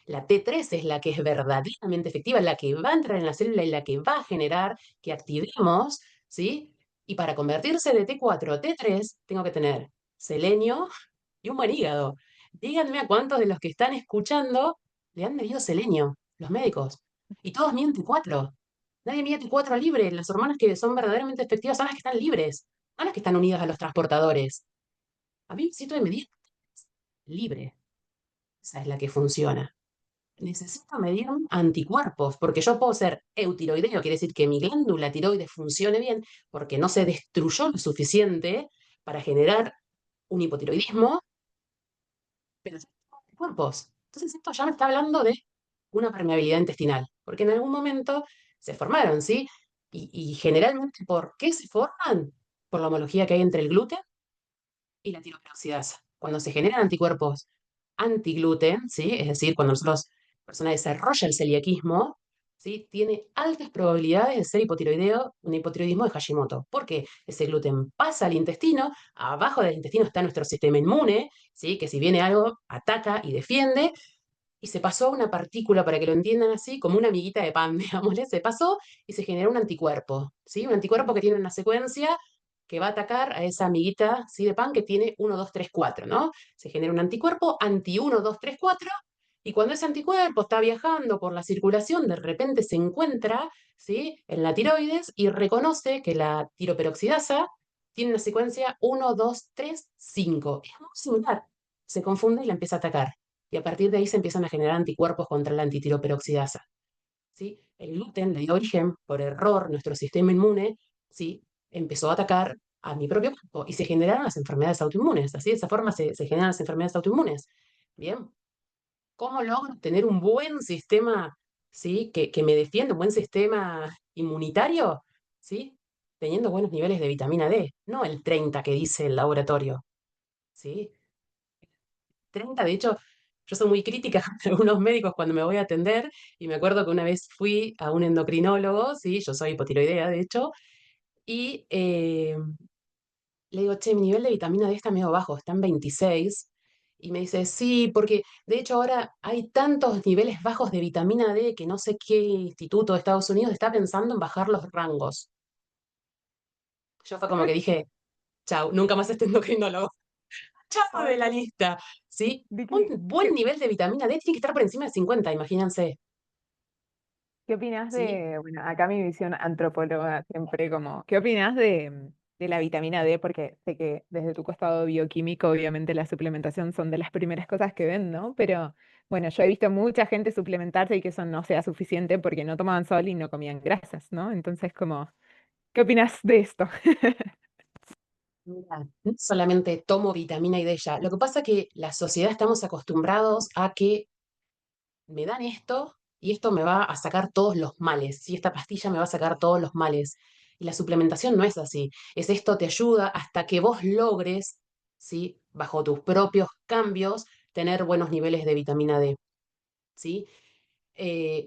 Speaker 2: la T3 es la que es verdaderamente efectiva, la que va a entrar en la célula y la que va a generar que activemos, ¿sí? Y para convertirse de T4 a T3, tengo que tener selenio y un buen hígado. Díganme a cuántos de los que están escuchando le han medido selenio, los médicos. Y todos miden T4. Nadie mide T4 libre. Las hormonas que son verdaderamente efectivas son las que están libres, no las que están unidas a los transportadores. A mí me siento de medir libre. Esa es la que funciona. necesito medir anticuerpos, porque yo puedo ser eutiroideo, quiere decir que mi glándula tiroides funcione bien, porque no se destruyó lo suficiente para generar un hipotiroidismo, pero yo tengo anticuerpos. Entonces esto ya me está hablando de una permeabilidad intestinal, porque en algún momento se formaron, ¿sí? Y generalmente, ¿por qué se forman? Por la homología que hay entre el gluten y la tiroperoxidasa. Cuando se generan anticuerpos antigluten, ¿sí? Es decir, cuando nosotros, la persona desarrolla el celiaquismo, ¿sí? Tiene altas probabilidades de ser hipotiroideo, un hipotiroidismo de Hashimoto. Porque ese gluten pasa al intestino, abajo del intestino está nuestro sistema inmune, ¿sí? Que si viene algo, ataca y defiende, y se pasó una partícula, para que lo entiendan así, como una amiguita de pan, digámosle, se pasó y se generó un anticuerpo, ¿sí? Un anticuerpo que tiene una secuencia que va a atacar a esa amiguita, ¿sí? De pan que tiene 1, 2, 3, 4, ¿no? Se genera un anticuerpo anti 1, 2, 3, 4, y cuando ese anticuerpo está viajando por la circulación, de repente se encuentra, ¿sí? En la tiroides y reconoce que la tiroperoxidasa tiene una secuencia 1, 2, 3, 5. Es muy similar. Se confunde y la empieza a atacar y a partir de ahí se empiezan a generar anticuerpos contra la antitiroperoxidasa. ¿Sí? El gluten le dio origen, por error, nuestro sistema inmune, ¿sí? Empezó a atacar a mi propio cuerpo y se generaron las enfermedades autoinmunes. Así de esa forma se generan las enfermedades autoinmunes. Bien, ¿cómo logro tener un buen sistema, ¿sí? Que me defienda, un buen sistema inmunitario? ¿Sí? Teniendo buenos niveles de vitamina D, no el 30 que dice el laboratorio. ¿Sí? 30. De hecho, yo soy muy crítica con algunos médicos cuando me voy a atender y me acuerdo que una vez fui a un endocrinólogo, sí, yo soy hipotiroidea de hecho, y le digo, che, mi nivel de vitamina D está medio bajo, está en 26. Y me dice, sí, porque de hecho ahora hay tantos niveles bajos de vitamina D que no sé qué instituto de Estados Unidos está pensando en bajar los rangos. Yo fue como que dije, chau, nunca más este endocrinólogo. Chau de
Speaker 1: Ay,
Speaker 2: la lista, ¿sí? Un
Speaker 1: Vicky,
Speaker 2: buen nivel de vitamina D tiene que estar por encima de 50, imagínense.
Speaker 1: ¿qué opinas
Speaker 2: ¿Sí?
Speaker 1: de, bueno, acá mi visión antropóloga siempre como, ¿qué opinas de la vitamina D? Porque sé que desde tu costado bioquímico, obviamente la suplementación son de las primeras cosas que ven, ¿no? Pero bueno, yo he visto mucha gente suplementarse y que eso no sea suficiente porque no tomaban sol y no comían grasas, ¿no? Entonces, como, ¿qué opinas de esto?
Speaker 2: Mira, no solamente tomo vitamina y de ella. Lo que pasa es que la sociedad estamos acostumbrados a que me dan esto y esto me va a sacar todos los males. Si esta pastilla me va a sacar todos los males. Y la suplementación no es así. Es esto te ayuda hasta que vos logres, ¿sí? Bajo tus propios cambios, tener buenos niveles de vitamina D. ¿Sí?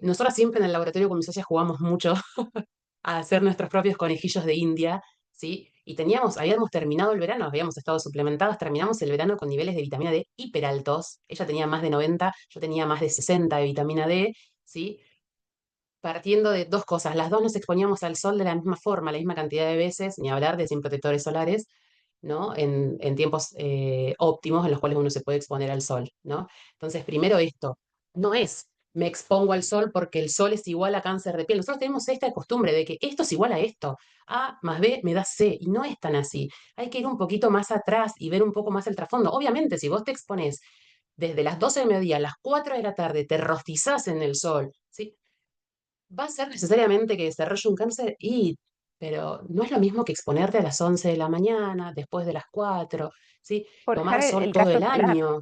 Speaker 2: Nosotros siempre en el laboratorio con mis socias jugamos mucho a hacer nuestros propios conejillos de India, ¿sí? Y habíamos terminado el verano, habíamos estado suplementados, terminamos el verano con niveles de vitamina D hiperaltos. Ella tenía más de 90, yo tenía más de 60 de vitamina D, ¿sí? Partiendo de dos cosas. Las dos nos exponíamos al sol de la misma forma, la misma cantidad de veces, ni hablar de sin protectores solares, ¿no? En tiempos óptimos en los cuales uno se puede exponer al sol, ¿no? Entonces, primero esto, no es me expongo al sol porque el sol es igual a cáncer de piel. Nosotros tenemos esta costumbre de que esto es igual a esto. A más B me da C, y no es tan así. Hay que ir un poquito más atrás y ver un poco más el trasfondo. Obviamente, si vos te expones desde las 12 del mediodía a las 4 de la tarde, te rostizás en el sol, ¿sí? Va a ser necesariamente que desarrolle un cáncer pero no es lo mismo que exponerte a las 11 de la mañana, después de las 4, ¿sí?
Speaker 1: Forjar
Speaker 2: Tomar sol
Speaker 1: el
Speaker 2: todo
Speaker 1: callo
Speaker 2: el
Speaker 1: solar.
Speaker 2: año,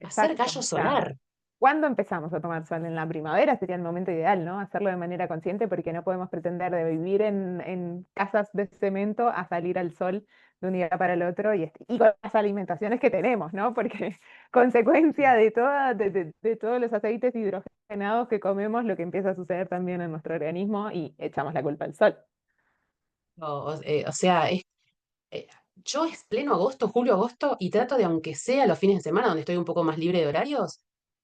Speaker 2: hacer
Speaker 1: Exacto.
Speaker 2: callo
Speaker 1: O sea,
Speaker 2: solar.
Speaker 1: ¿cuándo empezamos a tomar sol? En la primavera sería el momento ideal, ¿no? Hacerlo de manera consciente porque no podemos pretender de vivir en casas de cemento a salir al sol de un día para el otro y con las alimentaciones que tenemos, ¿no? Porque consecuencia de, de todos los aceites hidrogenados que comemos, lo que empieza a suceder también en nuestro organismo y echamos la culpa al sol.
Speaker 2: O sea, eh, yo es pleno agosto, julio, agosto, y trato de, aunque sea los fines de semana, donde estoy un poco más libre de horarios,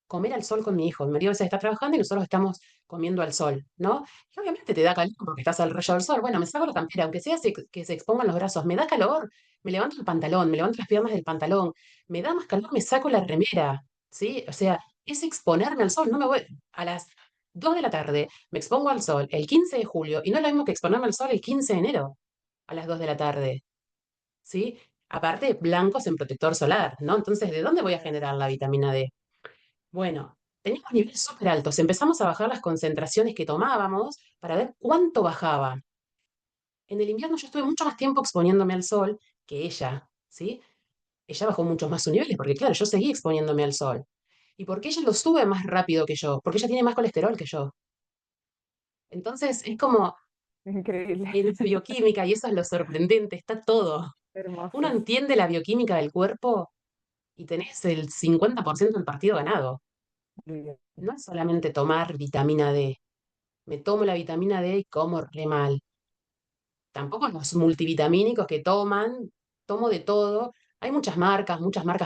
Speaker 2: comer al sol con mi hijo. Mi marido a veces está trabajando y nosotros estamos comiendo al sol, ¿no? Y obviamente te da calor porque estás al rayo del sol. Bueno, me saco la campera, aunque sea que se expongan los brazos, me da calor, me levanto el pantalón, me levanto las piernas del pantalón, me da más calor, me saco la remera, ¿sí? O sea, es exponerme al sol, no me voy a las 2 de la tarde, me expongo al sol el 15 de julio, y no es lo mismo que exponerme al sol el 15 de enero a las 2 de la tarde. ¿Sí? Aparte, blancos en protector solar, ¿no? Entonces, ¿de dónde voy a generar la vitamina D? Bueno, teníamos niveles súper altos. Empezamos a bajar las concentraciones que tomábamos para ver cuánto bajaba. En el invierno yo estuve mucho más tiempo exponiéndome al sol que ella, ¿sí? Ella bajó muchos más sus niveles, porque claro, yo seguí exponiéndome al sol. ¿Y porque ella lo sube más rápido que yo? Porque ella tiene más colesterol que yo. Entonces es como
Speaker 1: Increíble.
Speaker 2: en la bioquímica, y eso es lo sorprendente, está todo. Uno
Speaker 1: Hermoso.
Speaker 2: entiende la bioquímica del cuerpo y tenés el 50% del partido ganado.
Speaker 1: Bien.
Speaker 2: No es solamente tomar vitamina D. Me tomo la vitamina D y como re mal. Tampoco los multivitamínicos que toman, tomo de todo. Hay muchas marcas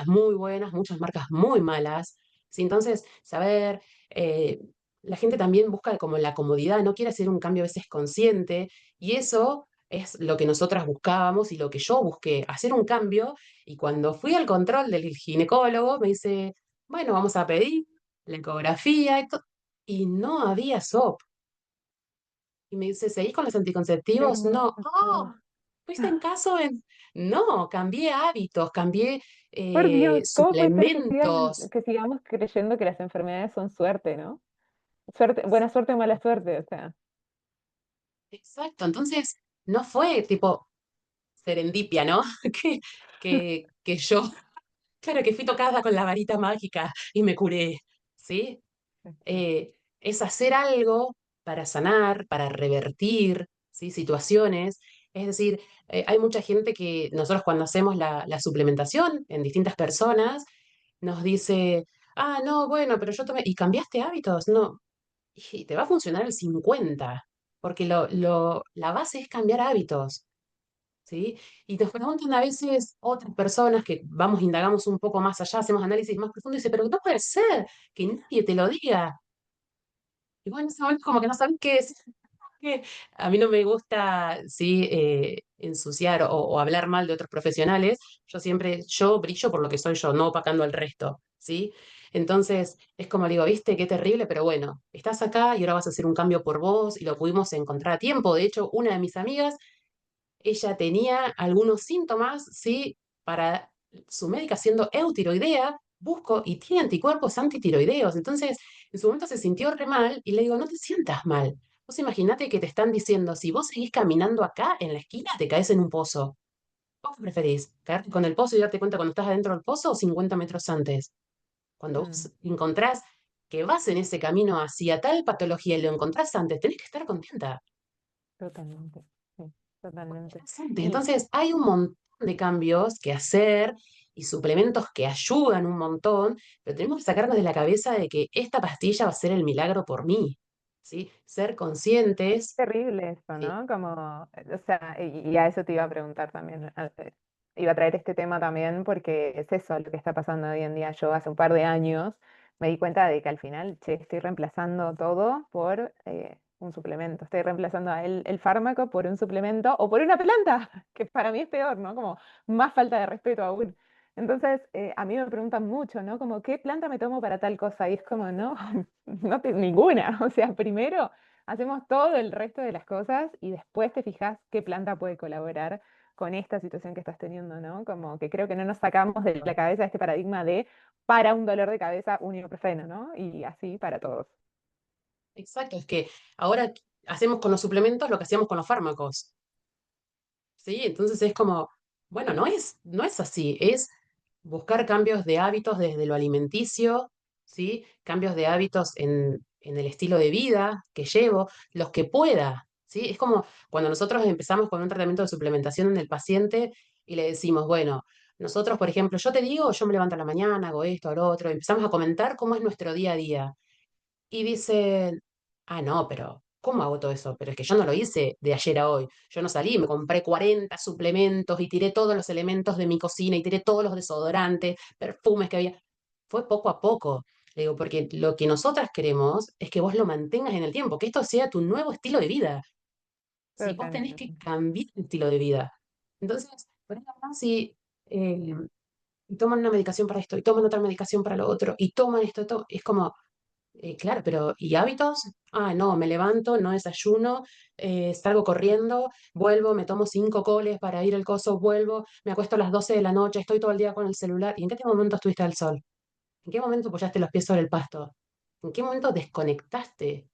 Speaker 2: muy buenas, muchas marcas muy malas. ¿Sí? Entonces, saber, eh, la gente también busca como la comodidad, no quiere hacer un cambio a veces consciente, y eso es lo que nosotras buscábamos y lo que yo busqué, hacer un cambio. Y cuando fui al control del ginecólogo, me dice, bueno, vamos a pedir la ecografía y no había SOP. Y me dice, ¿seguís con los
Speaker 1: Qué
Speaker 2: anticonceptivos? No.
Speaker 1: hermoso.
Speaker 2: Oh, ¿fuiste en caso en...? No, cambié hábitos, cambié
Speaker 1: Por Dios, ¿cómo puede ser
Speaker 2: suplementos.
Speaker 1: que sigamos creyendo que las enfermedades son suerte, ¿no? Suerte, buena suerte o mala suerte, o sea.
Speaker 2: Exacto, entonces no fue tipo serendipia, ¿no? Que, que yo, claro que fui tocada con la varita mágica y me curé, ¿sí? Es hacer algo para sanar, para revertir, ¿sí? Situaciones. Es decir, hay mucha gente que nosotros cuando hacemos la suplementación en distintas personas, nos dice, ah, no, bueno, pero yo tomé, ¿y cambiaste hábitos? No, y te va a funcionar el 50, porque la base es cambiar hábitos. ¿Sí? Y nos preguntan a veces otras personas que vamos, indagamos un poco más allá, hacemos análisis más profundo y dice, pero no puede ser que nadie te lo diga. Y bueno, en ese momento como que no saben qué decir. Que a mí no me gusta, sí, ensuciar o hablar mal de otros profesionales. Yo siempre, yo brillo por lo que soy yo, no opacando al resto, ¿sí? Entonces, es como digo, viste, qué terrible, pero bueno, estás acá y ahora vas a hacer un cambio por vos y lo pudimos encontrar a tiempo. De hecho, una de mis amigas, ella tenía algunos síntomas, ¿sí? Para su médica siendo eutiroidea, busco y tiene anticuerpos antitiroideos. Entonces, en su momento se sintió re mal y le digo, no te sientas mal. Vos imaginate que te están diciendo, si vos seguís caminando acá en la esquina, te caes en un pozo. ¿Vos qué preferís? ¿Caerte con el pozo y darte cuenta cuando estás adentro del pozo o 50 metros antes? Cuando
Speaker 1: Mm,
Speaker 2: vos encontrás que vas en ese camino hacia tal patología y lo encontrás antes, tenés que estar contenta.
Speaker 1: totalmente, sí, totalmente.
Speaker 2: Interesante.
Speaker 1: Y
Speaker 2: Entonces, hay un montón de cambios que hacer y suplementos que ayudan un montón, pero tenemos que sacarnos de la cabeza de que esta pastilla va a ser el milagro por mí, ¿sí? Ser conscientes.
Speaker 1: terrible eso,
Speaker 2: Sí,
Speaker 1: ¿no? Como, o sea, y a eso te iba a preguntar también. Iba a traer este tema también porque es eso lo que está pasando hoy en día. Yo hace un par de años me di cuenta de que al final, che, estoy reemplazando todo por un suplemento. Estoy reemplazando el fármaco por un suplemento o por una planta, que para mí es peor, ¿no? Como más falta de respeto aún. Entonces, a mí me preguntan mucho, ¿no? Como, ¿qué planta me tomo para tal cosa? Y es como, no, no ninguna. O sea, primero hacemos todo el resto de las cosas y después te fijas qué planta puede colaborar con esta situación que estás teniendo, ¿no? Como que creo que no nos sacamos de la cabeza este paradigma de para un dolor de cabeza un ibuprofeno, ¿no? Y así para todos.
Speaker 2: exacto. Es que ahora hacemos con los suplementos lo que hacíamos con los fármacos. ¿Sí? Entonces es como, bueno, no es así, es buscar cambios de hábitos desde lo alimenticio, ¿sí? Cambios de hábitos en el estilo de vida que llevo, los que pueda, ¿sí? Es como cuando nosotros empezamos con un tratamiento de suplementación en el paciente y le decimos, bueno, nosotros, por ejemplo, yo te digo, yo me levanto a la mañana, hago esto, hago lo otro, y empezamos a comentar cómo es nuestro día a día. Y dicen, ah, no, pero ¿cómo hago todo eso? Pero es que yo no lo hice de ayer a hoy. Yo no salí, me compré 40 suplementos y tiré todos los elementos de mi cocina y tiré todos los desodorantes, perfumes que había. Fue poco a poco. Le digo, porque lo que nosotras queremos es que vos lo mantengas en el tiempo, que esto sea tu nuevo estilo de vida. Si vos tenés que
Speaker 1: Totalmente.
Speaker 2: cambiar el estilo de vida. Entonces, por ejemplo, si eh, toman una medicación para esto y toman otra medicación para lo otro y toman esto, es como, claro, pero ¿y hábitos? Ah, no, me levanto, no desayuno, salgo corriendo, vuelvo, me tomo 5 coles para ir al coso, vuelvo, me acuesto a las 12 de la noche, estoy todo el día con el celular. ¿Y en qué momento estuviste al sol? ¿En qué momento apoyaste los pies sobre el pasto? ¿En qué momento desconectaste?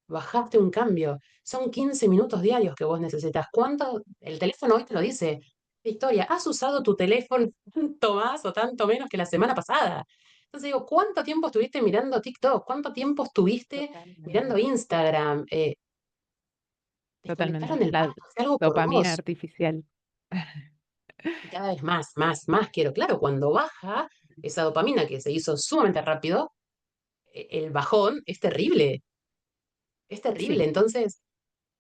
Speaker 2: Bajaste un cambio. Son 15 minutos diarios que vos necesitas. ¿Cuánto? El teléfono hoy te lo dice. Victoria, ¿has usado tu teléfono tanto más o tanto menos que la semana pasada? Entonces digo, ¿cuánto tiempo estuviste mirando TikTok? ¿Cuánto tiempo estuviste
Speaker 1: Totalmente.
Speaker 2: mirando Instagram? Desconectaron
Speaker 1: Totalmente.
Speaker 2: el
Speaker 1: La
Speaker 2: pasto, hace algo por
Speaker 1: dopamina
Speaker 2: vos.
Speaker 1: artificial.
Speaker 2: Y cada vez más, más, más quiero. Claro, cuando baja esa dopamina que se hizo sumamente rápido, el bajón es terrible. Es terrible.
Speaker 1: Sí.
Speaker 2: Entonces,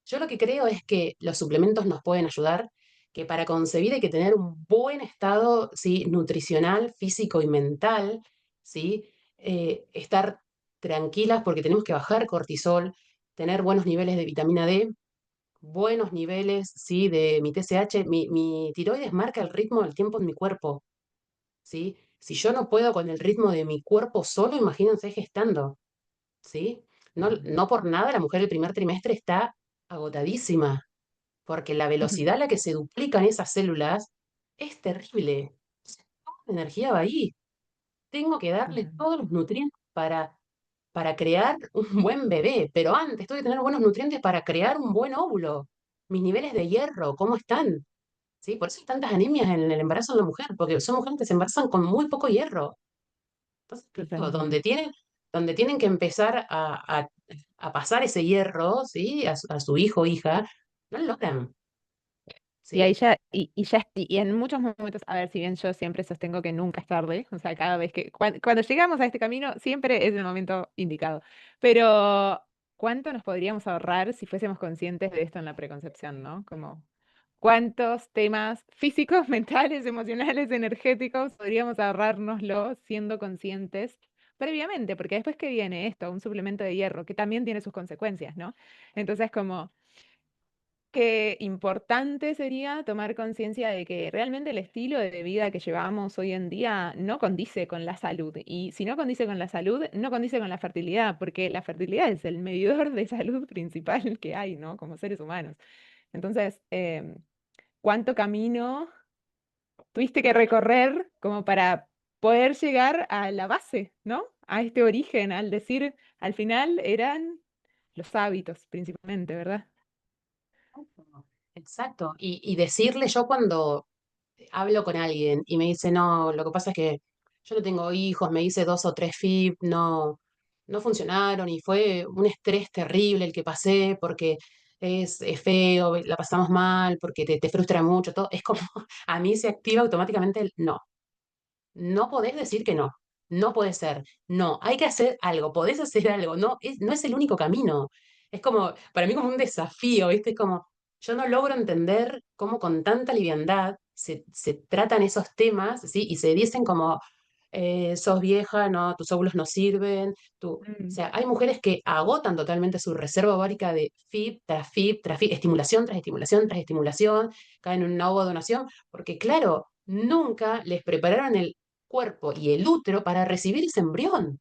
Speaker 2: yo lo que creo es que los suplementos nos pueden ayudar, que para concebir hay que tener un buen estado, ¿sí? Nutricional, físico y mental, ¿sí? Estar tranquilas porque tenemos que bajar cortisol, tener buenos niveles de vitamina D, buenos niveles, ¿sí? De mi TSH. Mi tiroides marca el ritmo del tiempo en mi cuerpo, ¿sí? Si yo no puedo con el ritmo de mi cuerpo solo, imagínense gestando, ¿sí? No, no por nada la mujer el primer trimestre está agotadísima, porque la velocidad a la que se duplican esas células es terrible. Entonces, toda la energía va ahí. Tengo que darle
Speaker 1: Totalmente.
Speaker 2: todos los nutrientes para crear un buen bebé, pero antes tengo que tener buenos nutrientes para crear un buen óvulo. Mis niveles de hierro, ¿cómo están? ¿Sí? Por eso hay tantas anemias en el embarazo de la mujer, porque son mujeres que se embarazan con muy poco hierro. Entonces, claro,
Speaker 1: Totalmente.
Speaker 2: donde tienen que empezar a pasar ese hierro, ¿sí? A su hijo o hija, no lo logran,
Speaker 1: Y ahí
Speaker 2: ¿sí?
Speaker 1: ya, y en muchos momentos, a ver, si bien yo siempre sostengo que nunca es tarde, o sea, cada vez que, cuando llegamos a este camino, siempre es el momento indicado. Pero, ¿cuánto nos podríamos ahorrar si fuésemos conscientes de esto en la preconcepción, ¿no? Como, ¿cuántos temas físicos, mentales, emocionales, energéticos podríamos ahorrárnoslo siendo conscientes previamente? Porque después que viene esto, un suplemento de hierro, que también tiene sus consecuencias, ¿no? Entonces, como qué importante sería tomar conciencia de que realmente el estilo de vida que llevamos hoy en día no condice con la salud. Y si no condice con la salud, no condice con la fertilidad, porque la fertilidad es el medidor de salud principal que hay, ¿no? Como seres humanos. Entonces, ¿cuánto camino tuviste que recorrer como para poder llegar a la base, ¿no? A este origen, al decir, al final eran los hábitos principalmente, ¿verdad?
Speaker 2: Exacto. Y decirle yo cuando hablo con alguien y me dice, no, lo que pasa es que yo no tengo hijos, me hice 2 o 3 FIP, no, no funcionaron y fue un estrés terrible el que pasé porque es feo, la pasamos mal, porque te frustra mucho, todo. Es como, a mí se activa automáticamente el no. No podés decir que no. No puede ser. No, hay que hacer algo. Podés hacer algo. No es el único camino. Es como, para mí, como un desafío, ¿viste? Es como, yo no logro entender cómo con tanta liviandad se tratan esos temas, ¿sí? Y se dicen como, sos vieja, no, tus óvulos no sirven. O
Speaker 1: Mm,
Speaker 2: sea, hay mujeres que agotan totalmente su reserva ovárica de FIP tras FIP tras FIP, estimulación tras estimulación tras estimulación, caen en una ovodonación, porque claro, nunca les prepararon el cuerpo y el útero para recibir ese embrión.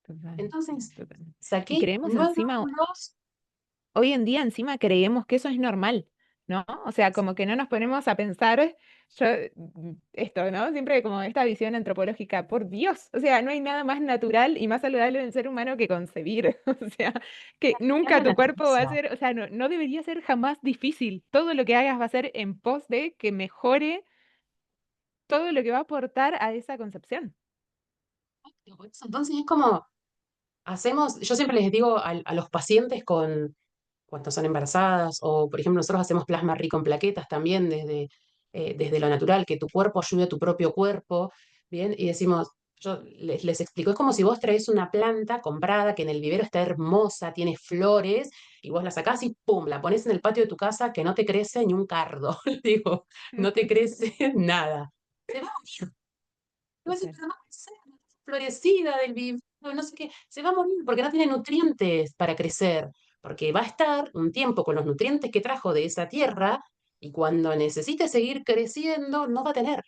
Speaker 1: total,
Speaker 2: Entonces,
Speaker 1: total. Y
Speaker 2: saqué
Speaker 1: creemos
Speaker 2: 9 óvulos.
Speaker 1: hoy en día encima creemos que eso es normal, ¿no? O sea, como que no nos ponemos a pensar, yo, esto, ¿no? Siempre como esta visión antropológica, por Dios, o sea, no hay nada más natural y más saludable del ser humano que concebir, o sea, que
Speaker 2: Es
Speaker 1: nunca
Speaker 2: la
Speaker 1: tu cuerpo va a
Speaker 2: naturaleza.
Speaker 1: ser, o sea, no, no debería ser jamás difícil, todo lo que hagas va a ser en pos de que mejore todo lo que va a aportar a esa concepción.
Speaker 2: Entonces es como, yo siempre les digo a los pacientes cuando son embarazadas, o por ejemplo nosotros hacemos plasma rico en plaquetas también desde lo natural, que tu cuerpo ayude a tu propio cuerpo, ¿bien? Y decimos, yo les explico, es como si vos traes una planta comprada que en el vivero está hermosa, tiene flores, y vos la sacás y ¡pum!, la pones en el patio de tu casa que no te crece ni un cardo, digo, no te crece nada. Se va a morir. Y vos decís,
Speaker 1: Total.
Speaker 2: pero no puede ser, florecida del vivero, no sé qué, se va a morir porque no tiene nutrientes para crecer, porque va a estar un tiempo con los nutrientes que trajo de esa tierra y cuando necesite seguir creciendo no va a tener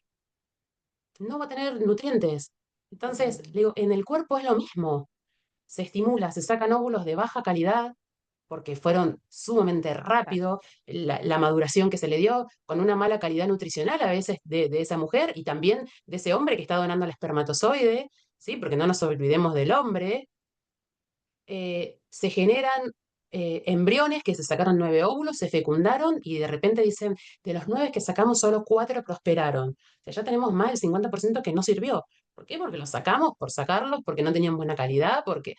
Speaker 2: nutrientes. Entonces, le
Speaker 1: Totalmente.
Speaker 2: digo, en el cuerpo es lo mismo, se estimula, se sacan óvulos de baja calidad porque fueron sumamente rápido la maduración que se le dio, con una mala calidad nutricional a veces de esa mujer y también de ese hombre que está donando el espermatozoide, ¿sí? Porque no nos olvidemos del hombre, se generan embriones que se sacaron 9 óvulos, se fecundaron y de repente dicen, de los 9 que sacamos, solo 4 prosperaron. O sea, ya tenemos más del 50% que no sirvió. ¿Por qué? Porque los sacamos por sacarlos, porque no tenían buena calidad, porque...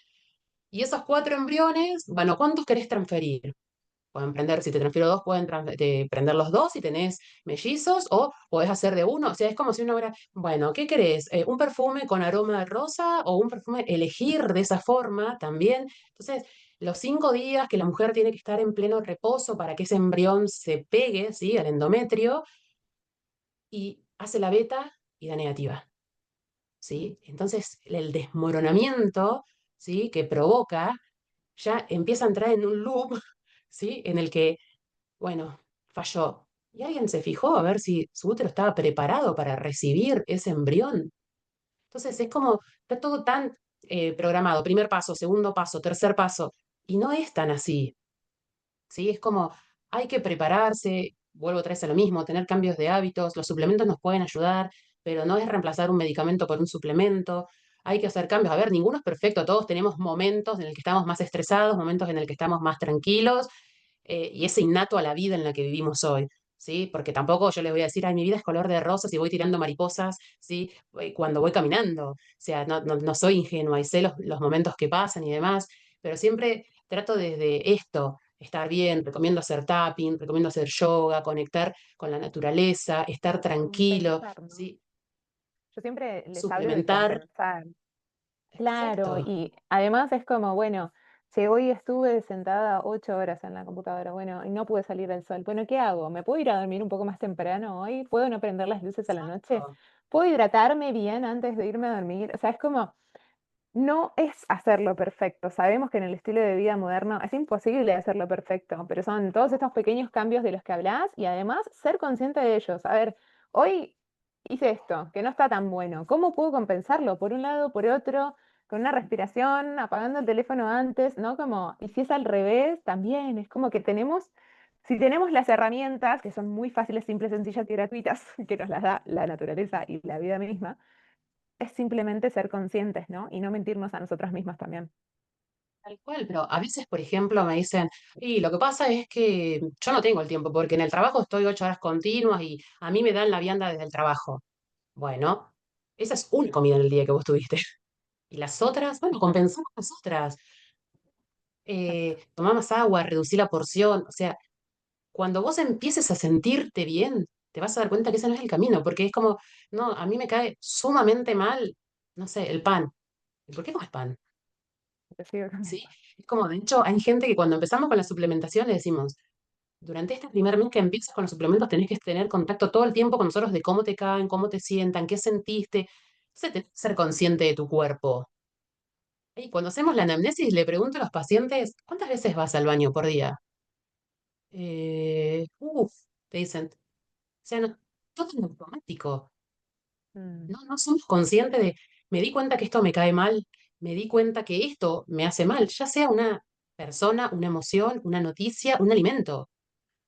Speaker 2: Y esos 4 embriones, bueno, ¿cuántos querés transferir? Pueden prender, si te transfiero dos, pueden prender los dos si tenés mellizos, o podés hacer de uno. O sea, es como si uno hubiera, bueno, ¿qué querés? ¿Un perfume con aroma de rosa o un perfume? Elegir de esa forma también. Entonces, los 5 días que la mujer tiene que estar en pleno reposo para que ese embrión se pegue, ¿sí? Al endometrio, y hace la beta y da negativa, ¿sí? Entonces, el desmoronamiento, ¿sí? Que provoca, ya empieza a entrar en un loop, ¿sí? En el que bueno, falló. ¿Y alguien se fijó a ver si su útero estaba preparado para recibir ese embrión? Entonces es como, está todo tan programado, primer paso, segundo paso, tercer paso, y no es tan así, ¿sí? Es como, hay que prepararse, vuelvo otra vez a lo mismo, tener cambios de hábitos, los suplementos nos pueden ayudar, pero no es reemplazar un medicamento por un suplemento. Hay que hacer cambios. A ver, ninguno es perfecto, todos tenemos momentos en el que estamos más estresados, momentos en el que estamos más tranquilos, y es innato a la vida en la que vivimos hoy, ¿sí? Porque tampoco yo les voy a decir, ay, mi vida es color de rosas y voy tirando mariposas, ¿sí? Cuando voy caminando. O sea, no soy ingenua y sé los momentos que pasan y demás, pero siempre trato desde esto, estar bien, recomiendo hacer tapping, recomiendo hacer yoga, conectar con la naturaleza, estar tranquilo,
Speaker 1: Pensar, ¿no?
Speaker 2: ¿sí?
Speaker 1: Yo siempre les hablo de
Speaker 2: Suplementar.
Speaker 1: compensar. Claro,
Speaker 2: Exacto.
Speaker 1: y además es como, bueno, si hoy estuve sentada 8 horas en la computadora, bueno, y no pude salir al sol, bueno, ¿qué hago? ¿Me puedo ir a dormir un poco más temprano hoy? ¿Puedo no prender las luces a la noche?
Speaker 2: Exacto.
Speaker 1: ¿Puedo hidratarme bien antes de irme a dormir? O sea, es como, no es hacerlo perfecto. Sabemos que en el estilo de vida moderno es imposible hacerlo perfecto, pero son todos estos pequeños cambios de los que hablas y además ser consciente de ellos. A ver, hoy hice esto, que no está tan bueno. ¿Cómo puedo compensarlo? Por un lado, por otro, con una respiración, apagando el teléfono antes, ¿no? Como, y si es al revés, también. Es como que tenemos, si tenemos las herramientas, que son muy fáciles, simples, sencillas y gratuitas, que nos las da la naturaleza y la vida misma, es simplemente ser conscientes, ¿no? Y no mentirnos a nosotras mismas también.
Speaker 2: Tal cual, pero a veces, por ejemplo, me dicen, y lo que pasa es que yo no tengo el tiempo, porque en el trabajo estoy 8 horas continuas y a mí me dan la vianda desde el trabajo. Bueno, esa es una comida en el día que vos tuviste. Y las otras, bueno, compensamos las otras.
Speaker 1: Exacto.
Speaker 2: Tomá más agua, reducí la porción. O sea, cuando vos empieces a sentirte bien, te vas a dar cuenta que ese no es el camino, porque es como, no, a mí me cae sumamente mal, no sé, el pan. ¿Y por qué comes pan?
Speaker 1: Te sigo
Speaker 2: ¿Sí?
Speaker 1: comiendo.
Speaker 2: Es como, de hecho, hay gente que cuando empezamos con la suplementación le decimos, durante este primer mes que empiezas con los suplementos tenés que tener contacto todo el tiempo con nosotros de cómo te caen, cómo te sientan, qué sentiste. Entonces, tenés que ser consciente de tu cuerpo. Y cuando hacemos la anamnesis, le pregunto a los pacientes, ¿cuántas veces vas al baño por día? Uf, te dicen. O sea, todo en automático.
Speaker 1: Mm,
Speaker 2: No somos conscientes de, me di cuenta que esto me cae mal, me di cuenta que esto me hace mal, ya sea una persona, una emoción, una noticia, un alimento. O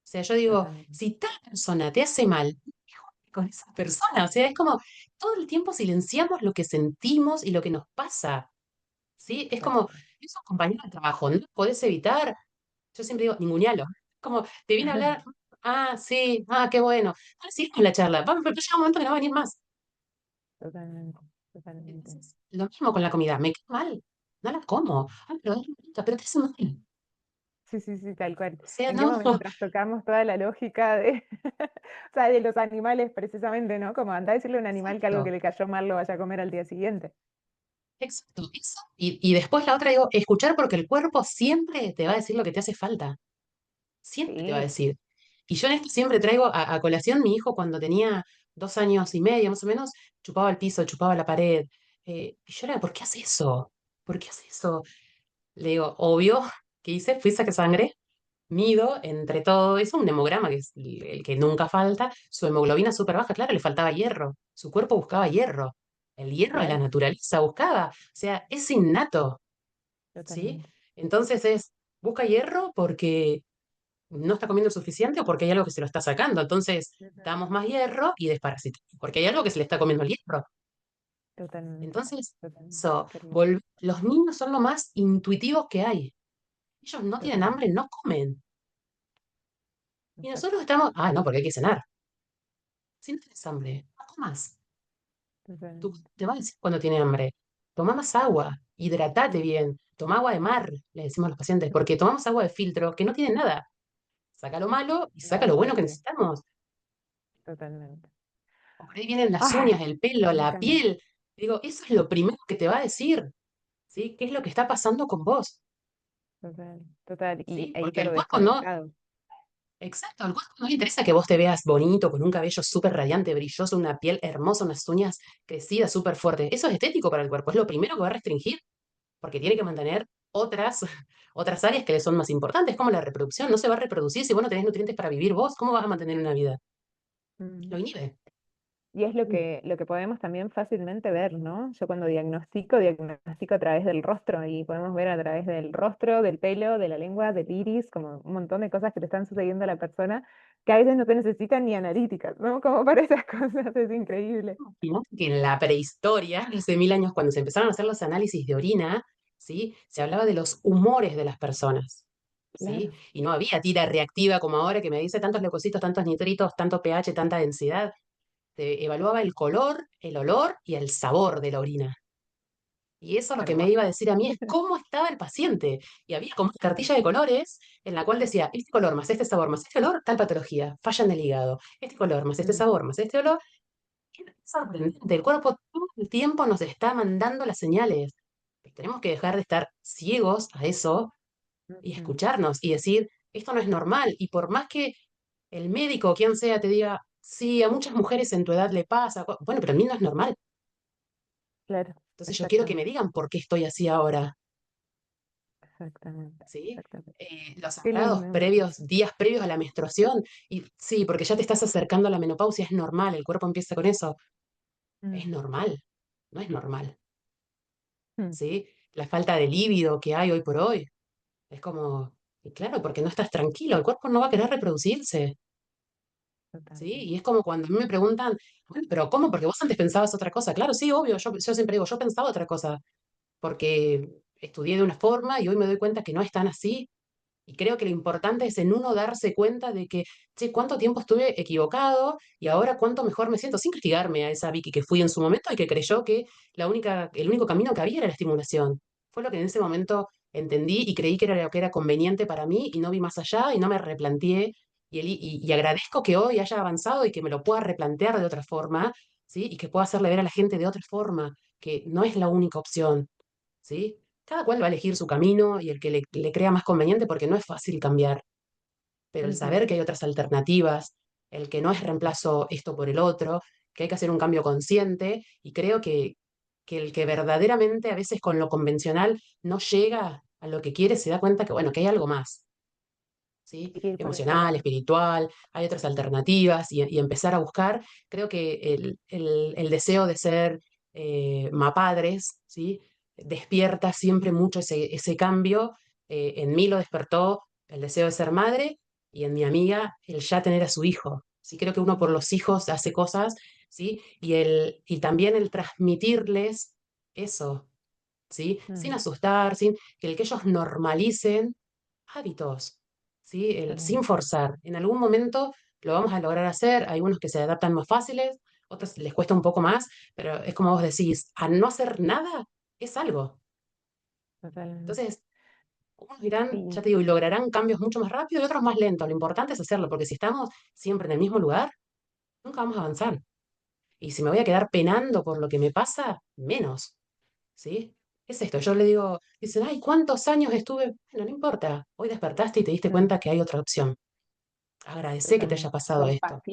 Speaker 2: sea, yo digo,
Speaker 1: totalmente.
Speaker 2: si tal persona te hace mal, con esa persona, o sea, es como todo el tiempo silenciamos lo que sentimos y lo que nos pasa, ¿sí? Es
Speaker 1: Tal
Speaker 2: como,
Speaker 1: cual.
Speaker 2: es un compañero de trabajo, no lo podés evitar. Yo siempre digo, ningunealo. Como, te viene a hablar, ah, sí, ah, qué bueno. Ah, sí, con la charla, vamos, pero llega un momento que no va a venir más.
Speaker 1: Totalmente. Totalmente.
Speaker 2: Entonces, lo mismo con la comida, me queda mal, no la como. Ay, pero es rica, pero te hace mal.
Speaker 1: Sí, sí, sí, tal cual.
Speaker 2: O sea,
Speaker 1: ¿En qué
Speaker 2: no,
Speaker 1: momento trastocamos toda la lógica de, o sea, de los animales precisamente, ¿no? Como anda a decirle a un animal que algo que
Speaker 2: exacto,
Speaker 1: le cayó mal lo vaya a comer al día siguiente.
Speaker 2: exacto, eso. Y después la otra digo, escuchar porque el cuerpo siempre te va a decir lo que te hace falta, siempre te va a
Speaker 1: Sí,
Speaker 2: decir. Y yo en esto siempre traigo a colación mi hijo cuando tenía 2 años y medio más o menos, chupaba el piso, chupaba la pared. Y yo era, ¿por qué hace eso? ¿Por qué hace eso? Le digo, obvio, ¿qué hice? Fui sacar sangre, mido entre todo eso, un hemograma, que es el que nunca falta, su hemoglobina súper baja, claro, le faltaba hierro, su cuerpo buscaba hierro, el hierro de la
Speaker 1: claro,
Speaker 2: naturaleza buscaba, o sea, es innato, ¿sí?
Speaker 1: totalmente.
Speaker 2: Entonces busca hierro porque no está comiendo suficiente o porque hay algo que se lo está sacando, entonces
Speaker 1: Ujú.
Speaker 2: damos más hierro y desparasitamos, porque hay algo que se le está comiendo el hierro.
Speaker 1: Totalmente,
Speaker 2: Entonces,
Speaker 1: totalmente. Qué lindo.
Speaker 2: los niños son lo más intuitivos que hay. Ellos no tienen
Speaker 1: Total,
Speaker 2: hambre, no comen. Y nosotros
Speaker 1: exacto,
Speaker 2: estamos, no, porque hay que cenar. Si no tienes hambre, no comas. Tú
Speaker 1: totalmente.
Speaker 2: te vas a decir cuando tiene hambre. Toma más agua, hidratate bien, toma agua de mar, le decimos a los pacientes, porque tomamos agua de filtro que no tiene nada. Saca lo malo y
Speaker 1: La
Speaker 2: saca lo
Speaker 1: verdad
Speaker 2: bueno que
Speaker 1: que sí,
Speaker 2: necesitamos.
Speaker 1: totalmente.
Speaker 2: Por ahí vienen las
Speaker 1: Ay,
Speaker 2: uñas, el pelo,
Speaker 1: me
Speaker 2: la
Speaker 1: encanta.
Speaker 2: piel. Digo, eso es lo primero que te va a decir, ¿sí? ¿Qué es lo que está pasando con vos?
Speaker 1: Total, total. Y
Speaker 2: ¿Sí?
Speaker 1: e
Speaker 2: Porque
Speaker 1: hiper
Speaker 2: el cuerpo no,
Speaker 1: desconectado.
Speaker 2: exacto, al cuerpo no le interesa que vos te veas bonito, con un cabello súper radiante, brilloso, una piel hermosa, unas uñas crecidas súper fuertes. Eso es estético para el cuerpo, es lo primero que va a restringir, porque tiene que mantener otras, otras áreas que le son más importantes, como la reproducción. No se va a reproducir si vos no tenés nutrientes para vivir vos. ¿Cómo vas a mantener una vida? Lo
Speaker 1: Mm.
Speaker 2: inhibe.
Speaker 1: Y es
Speaker 2: Mm.
Speaker 1: lo que podemos también fácilmente ver, ¿no? Yo cuando diagnostico a través del rostro y podemos ver a través del rostro, del pelo, de la lengua, del iris, como un montón de cosas que le están sucediendo a la persona que a veces no te necesitan ni analíticas, ¿no? Como para esas cosas, es increíble.
Speaker 2: Imagínate que en la prehistoria, hace 1000 años, cuando se empezaron a hacer los análisis de orina, ¿sí? Se hablaba de los humores de las personas. ¿Sí?
Speaker 1: Claro,
Speaker 2: Y no había tira reactiva como ahora que me dice tantos leucocitos, tantos nitritos, tanto pH, tanta densidad. Se evaluaba el color, el olor y el sabor de la orina. Y eso lo que me
Speaker 1: hermoso.
Speaker 2: iba a decir a mí es cómo estaba el paciente. Y había como una cartilla de colores en la cual decía, este color más este sabor más este olor, tal patología, falla en el hígado. Este color más este
Speaker 1: Mm,
Speaker 2: sabor más este olor. Es sorprendente. El cuerpo todo el tiempo nos está mandando las señales. Tenemos que dejar de estar ciegos a eso y
Speaker 1: ujú.
Speaker 2: escucharnos y decir, esto no es normal. Y por más que el médico o quien sea te diga, sí, a muchas mujeres en tu edad le pasa, bueno, pero a mí no es normal.
Speaker 1: Claro,
Speaker 2: Entonces yo quiero que me
Speaker 1: exactamente,
Speaker 2: digan por qué estoy así ahora.
Speaker 1: exactamente,
Speaker 2: ¿Sí?
Speaker 1: exactamente.
Speaker 2: Los
Speaker 1: Qué
Speaker 2: sangrados
Speaker 1: lindo.
Speaker 2: previos, días previos a la menstruación, y sí, porque ya te estás acercando a la menopausia, es normal, el cuerpo empieza con eso, es
Speaker 1: Mm,
Speaker 2: normal, no es normal,
Speaker 1: mm,
Speaker 2: ¿sí? La falta de líbido que hay hoy por hoy, es como, y claro, porque no estás tranquilo, el cuerpo no va a querer reproducirse, ¿sí?
Speaker 1: totalmente.
Speaker 2: Y es como cuando a mí me preguntan, bueno, pero ¿cómo? Porque vos antes pensabas otra cosa, claro, sí, obvio, yo siempre digo, yo pensaba otra cosa, porque estudié de una forma y hoy me doy cuenta que no es tan así. Y creo que lo importante es en uno darse cuenta de que, che, cuánto tiempo estuve equivocado y ahora cuánto mejor me siento, sin criticarme a esa Vicky que fui en su momento y que creyó que el único camino que había era la estimulación. Fue lo que en ese momento entendí y creí que era lo que era conveniente para mí y no vi más allá y no me replanteé. Y agradezco que hoy haya avanzado y que me lo pueda replantear de otra forma, ¿sí? Y que pueda hacerle ver a la gente de otra forma, que no es la única opción, ¿sí? Cada cual va a elegir su camino y el que le crea más conveniente porque no es fácil cambiar, pero el
Speaker 1: Ujú.
Speaker 2: saber que hay otras alternativas, el que no es reemplazo esto por el otro, que hay que hacer un cambio consciente y creo que el que verdaderamente a veces con lo convencional no llega a lo que quiere se da cuenta que, bueno, que hay algo más, ¿sí?
Speaker 1: Hay que ir por ese
Speaker 2: Emocional,
Speaker 1: lado.
Speaker 2: espiritual, hay otras alternativas y empezar a buscar. Creo que el deseo de ser mapadres, ¿sí? Despierta siempre mucho ese cambio. En mí lo despertó el deseo de ser madre y en mi amiga el ya tener a su hijo. Sí, creo que uno por los hijos hace cosas, ¿sí? Y también el transmitirles eso, ¿sí? Sin
Speaker 1: Mm,
Speaker 2: asustar, sin que ellos normalicen hábitos, ¿sí? Sin
Speaker 1: totalmente.
Speaker 2: forzar. En algún momento lo vamos a lograr hacer, hay unos que se adaptan más fáciles, otros les cuesta un poco más, pero es como vos decís, a no hacer nada es algo.
Speaker 1: Totalmente.
Speaker 2: Entonces, unos irán, ya
Speaker 1: Sí,
Speaker 2: te digo, y lograrán cambios mucho más rápido y otros más lentos. Lo importante es hacerlo, porque si estamos siempre en el mismo lugar, nunca vamos a avanzar. Y si me voy a quedar penando por lo que me pasa, menos. ¿Sí? Es esto, yo le digo, dicen, ay, ¿cuántos años estuve? Bueno, no importa, hoy despertaste y te diste
Speaker 1: mm,
Speaker 2: cuenta que hay otra opción. Agradecé que te haya
Speaker 1: totalmente.
Speaker 2: pasado esto.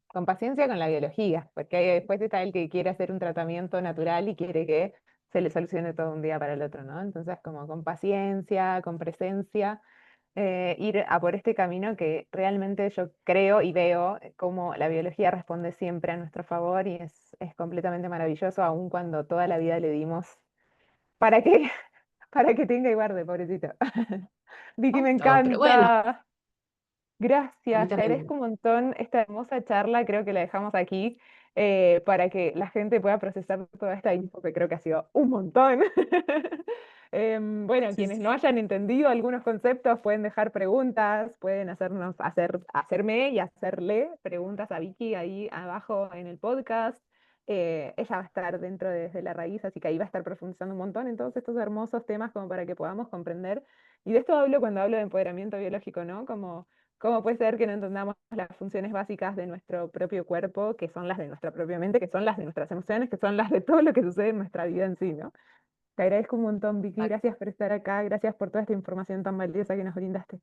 Speaker 1: Con paciencia con la biología, porque ahí después está el que quiere hacer un tratamiento natural y quiere que se le solucione todo un día para el otro, ¿no? Entonces, como con paciencia, con presencia, ir a por este camino que realmente yo creo y veo cómo la biología responde siempre a nuestro favor y es completamente maravilloso, aun cuando toda la vida le dimos para que, para que tenga y guarde, pobrecito. Vicky, me
Speaker 2: Justo, pero bueno,
Speaker 1: encanta.
Speaker 2: a mí
Speaker 1: Gracias, te
Speaker 2: también.
Speaker 1: agradezco un montón esta hermosa charla, creo que la dejamos aquí. para que la gente pueda procesar toda esta info, que creo que ha sido un montón. Bueno,
Speaker 2: Sí,
Speaker 1: quienes no
Speaker 2: sí.
Speaker 1: hayan entendido algunos conceptos pueden dejar preguntas, pueden hacerme y hacerle preguntas a Vicky ahí abajo en el podcast. Ella va a estar dentro de Desde la Raíz, así que ahí va a estar profundizando un montón en todos estos hermosos temas como para que podamos comprender. Y de esto hablo cuando hablo de empoderamiento biológico, ¿no? Como cómo puede ser que no entendamos las funciones básicas de nuestro propio cuerpo, que son las de nuestra propia mente, que son las de nuestras emociones, que son las de todo lo que sucede en nuestra vida en sí, ¿no? Te agradezco un montón, Vicky. Gracias por estar acá. Gracias por toda esta información tan valiosa que nos brindaste.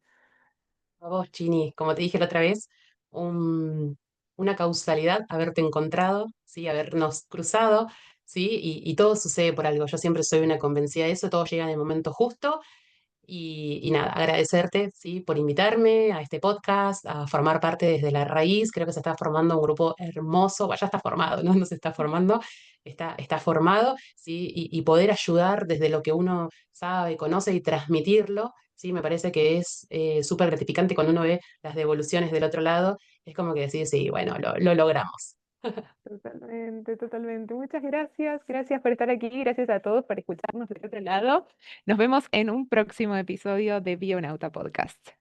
Speaker 2: A vos, Chini, como te dije la otra vez, un- una causalidad haberte encontrado, ¿sí? Habernos cruzado, ¿sí? Y todo sucede por algo. Yo siempre soy una convencida de eso, todo llega en el momento justo. Y nada, agradecerte, ¿sí? Por invitarme a este podcast, a formar parte desde la raíz. Creo que se está formando un grupo hermoso, bueno, ya está formado, ¿no? No se está formando, está formado, ¿sí? Y poder ayudar desde lo que uno sabe, conoce y transmitirlo, ¿sí? Me parece que es súper gratificante cuando uno ve las devoluciones del otro lado. Es como que decir, sí, bueno, lo logramos.
Speaker 1: Totalmente, totalmente. Muchas gracias. Gracias por estar aquí. Gracias a todos por escucharnos del otro lado. Nos vemos en un próximo episodio de Bionauta Podcast.